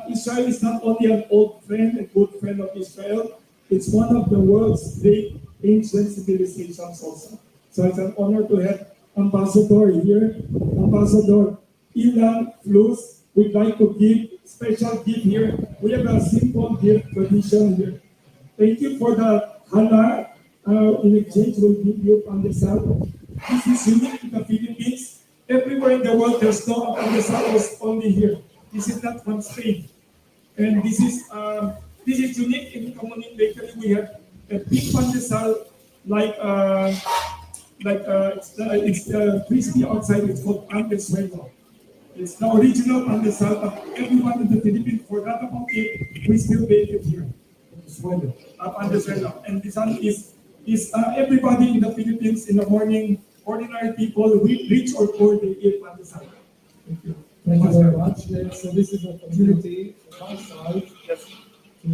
Israel is not only an old friend, a good friend of Israel, it's one of the world's great ancient civilizations also. So it's an honor to have Ambassador here, Ambassador Ilan Flus. We'd like to give special gift here. We have a simple gift tradition here. Thank you for the hala. In exchange, we'll give you pandesal. This is unique in the Philippines. Everywhere in the world, there's no pandesal, was only here. This is not from Spain. And this is unique in Kamuning Bakery. We have a big pandesal it's crispy outside. It's called pandesal. It's the original pandesal, but everyone in the Philippines forgot about it. We still bake it here. Pandesal. And this one is everybody in the Philippines in the morning, ordinary people, rich or poor, they eat pandesal. Thank you. Thank you very much. So this is a opportunity from my side to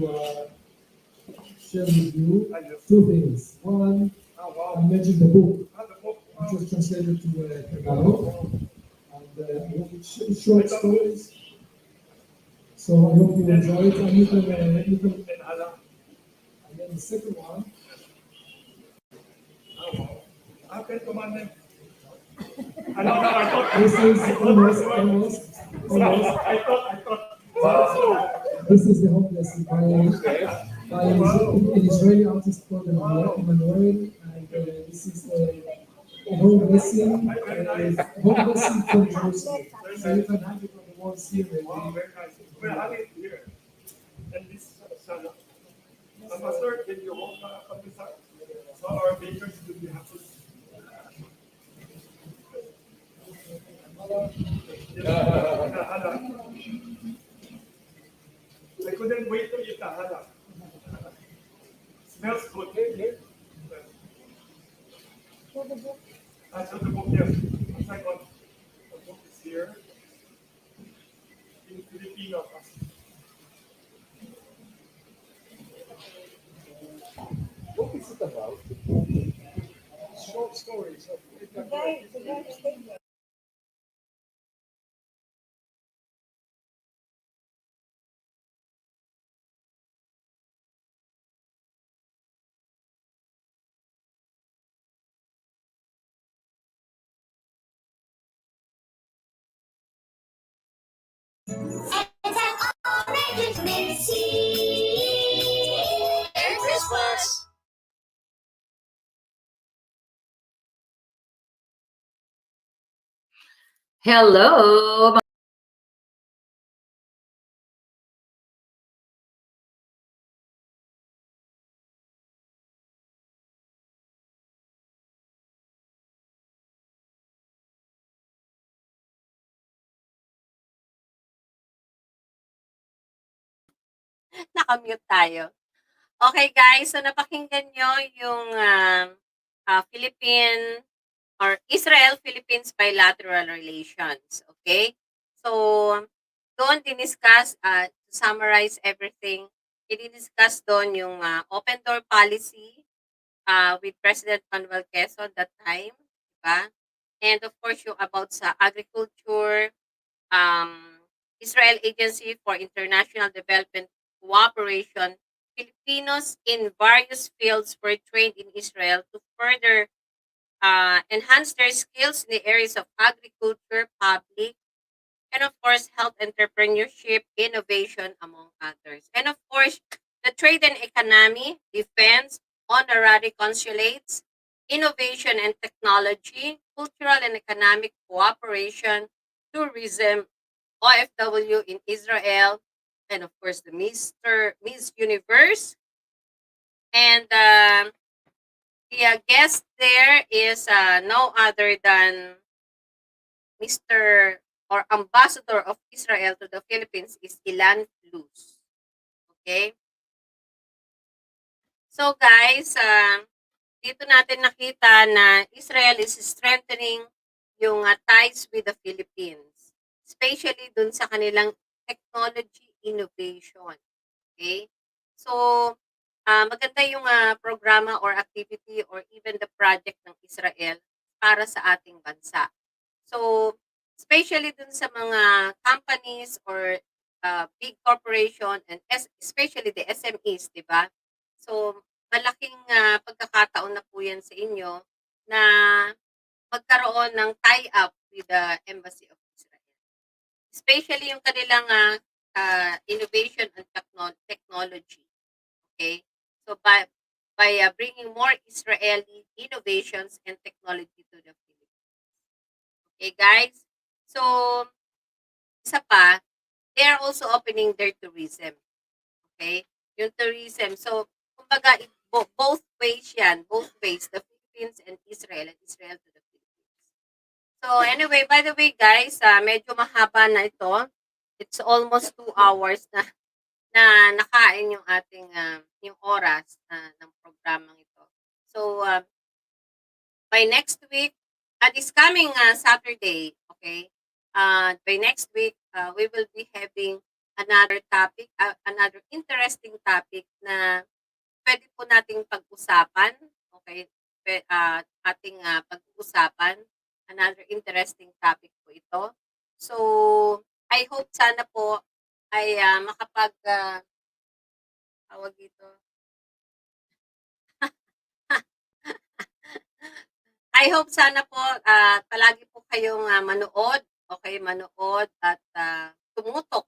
share with you two things. One, I mentioned the book, which was translated to Tagalog, and it's short stories. So I hope you enjoy it. And then the second one. This is almost. This is the hopeless by an Israeli artist called Emmanuel, and this is a home blessing, from Jerusalem. So you can have it on the walls here. Very nice. Well, I mean, here. And this Sara. Ambassador, can you hold the side? So our bakers will be happy. I couldn't wait to eat the hala. Smells good. So the book here. Second, the book is here. In Filipino. What is it about? Short stories. The guy stayed there. And an orange Merry Christmas! Hello, nakamute tayo. Okay guys, so napakinggan nyo yung Philippine or Israel-Philippines bilateral relations. Okay? So, doon diniscuss, to summarize everything, i-discuss doon yung open door policy with President Manuel Quezon that time. Diba? And of course, yung about sa agriculture, um, Israel Agency for International Development Cooperation, Filipinos in various fields were trained in Israel to further enhance their skills in the areas of agriculture, public, and of course, health entrepreneurship, innovation, among others. And of course, the trade and economy, defense, honorary consulates, innovation and technology, cultural and economic cooperation, tourism, OFW in Israel, and of course, the Miss Universe. And the guest there is no other than Mr. or Ambassador of Israel to the Philippines is Ilan Luz. Okay? So guys, dito natin nakita na Israel is strengthening yung ties with the Philippines. Especially dun sa kanilang technology innovation. Okay? So, maganda yung programa or activity or even the project ng Israel para sa ating bansa. So, especially dun sa mga companies or big corporation and especially the SMEs, di ba? So, malaking pagkakataon na po yan sa inyo na magkaroon ng tie-up with the Embassy of Israel. Especially yung kanilang innovation and technology. Okay? So, by bringing more Israeli innovations and technology to the Philippines. Okay, guys? So, isa pa, they are also opening their tourism. Okay? Yung tourism. So, kumbaga, both ways yan. Both ways. The Philippines and Israel to the Philippines. So, anyway, by the way, guys, medyo mahaba na ito. It's almost 2 hours na nakain yung ating yung oras ng programang ito. So, by next week, this coming Saturday, okay, by next week, we will be having another topic, another interesting topic na pwede po nating pag-usapan, okay, ating pag-uusapan, another interesting topic po ito. So, I hope sana po ay tawag dito, I hope sana po palagi po kayong manood, okay, manood at tumutok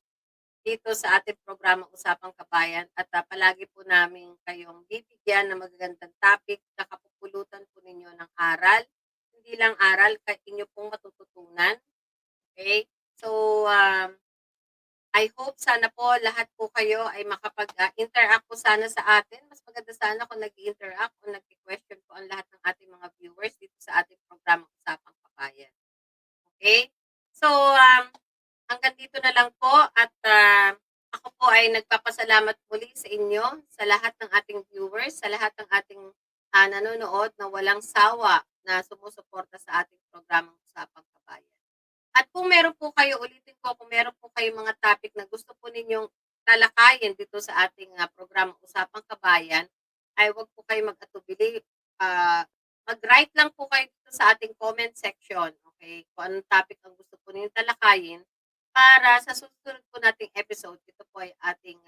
dito sa ating programa Usapang Kabayan at palagi po namin kayong bibigyan ng magagandang topic na kapupulutan po ninyo ng aral. Hindi lang aral, inyo pong matututunan. Okay? So, I hope sana po lahat po kayo ay makapag-interact po sana sa atin. Mas maganda sana kung nag-interact o nag-question po ang lahat ng ating mga viewers dito sa ating programa Usapang Kabayan. Okay? So, hanggang dito na lang po at ako po ay nagpapasalamat muli sa inyo, sa lahat ng ating viewers, sa lahat ng ating nanonood na walang sawa na sumusuporta sa ating programang Usapang Kabayan. At kung meron po kayo, ulitin ko, kung meron po kayo mga topic na gusto po ninyong talakayin dito sa ating programang Usapang Kabayan, ay huwag po kayo mag-atubili. Mag-write lang po kayo dito sa ating comment section, okay? Kung anong topic ang gusto po ninyong talakayin para sa susunod po nating episode, ito po ay ating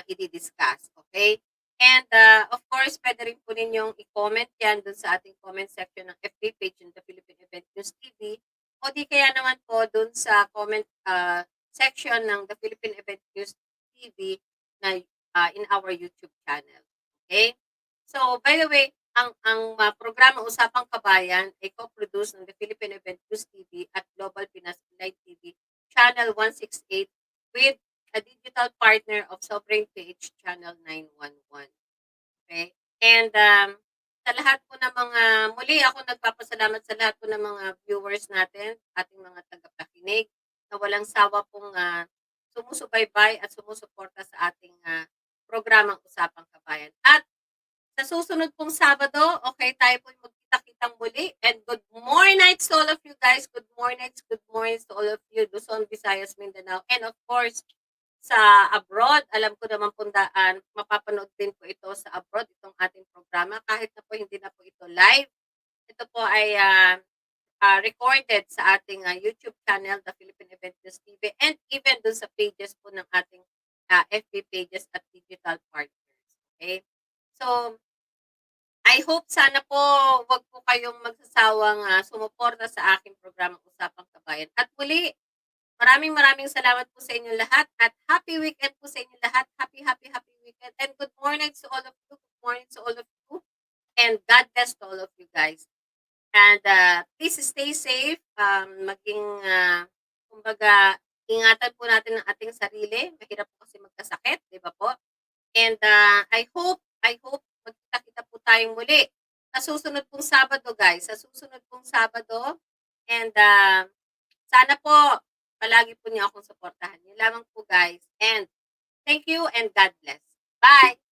i-discuss, okay? And of course, pwede rin po ninyong i-comment yan dun sa ating comment section ng FB page ng The Philippine Event News TV o di kaya naman po dun sa comment section ng The Philippine Event News TV na in our YouTube channel. Okay? So, by the way, ang programa Usapang Kabayan ay co-produced ng The Philippine Event News TV at Global Pinas Live TV Channel 168 with a digital partner of Sovereign PH Channel 911. Okay? And sa lahat po ng mga, muli ako nagpapasalamat sa lahat po ng mga viewers natin, ating mga tagapakinig, na walang sawa pong sumusubaybay at sumusuporta sa ating programang Usapang Kabayan. At sa susunod pong Sabado, okay, tayo po magkita-kitang muli. And good morning nights to all of you guys. Good morning to all of you, Luzon, Visayas, Mindanao. And of course, sa abroad, alam ko naman po mapapanood din po ito sa abroad, itong ating programa. Kahit na po hindi na po ito live, ito po ay recorded sa ating YouTube channel, The Philippine Event News TV, and even dun sa pages po ng ating FB pages at digital partners. Okay? So, I hope sana po wag po kayong magsasawang sumuporta sa aking programang Usapang Kabayan. At muli, maraming salamat po sa inyo lahat at happy weekend po sa inyo lahat. Happy weekend. And good morning to all of you. Good morning to all of you. And God bless to all of you guys. And please stay safe. Maging, kumbaga, ingatan po natin ang ating sarili. Mahirap po kasi magkasakit, di ba po? And I hope magkita-kita po tayong muli sa susunod pong Sabado, guys. Sa susunod pong Sabado. And sana po palagi po niyo akong suportahan. Yun lamang po, guys. And thank you and God bless. Bye!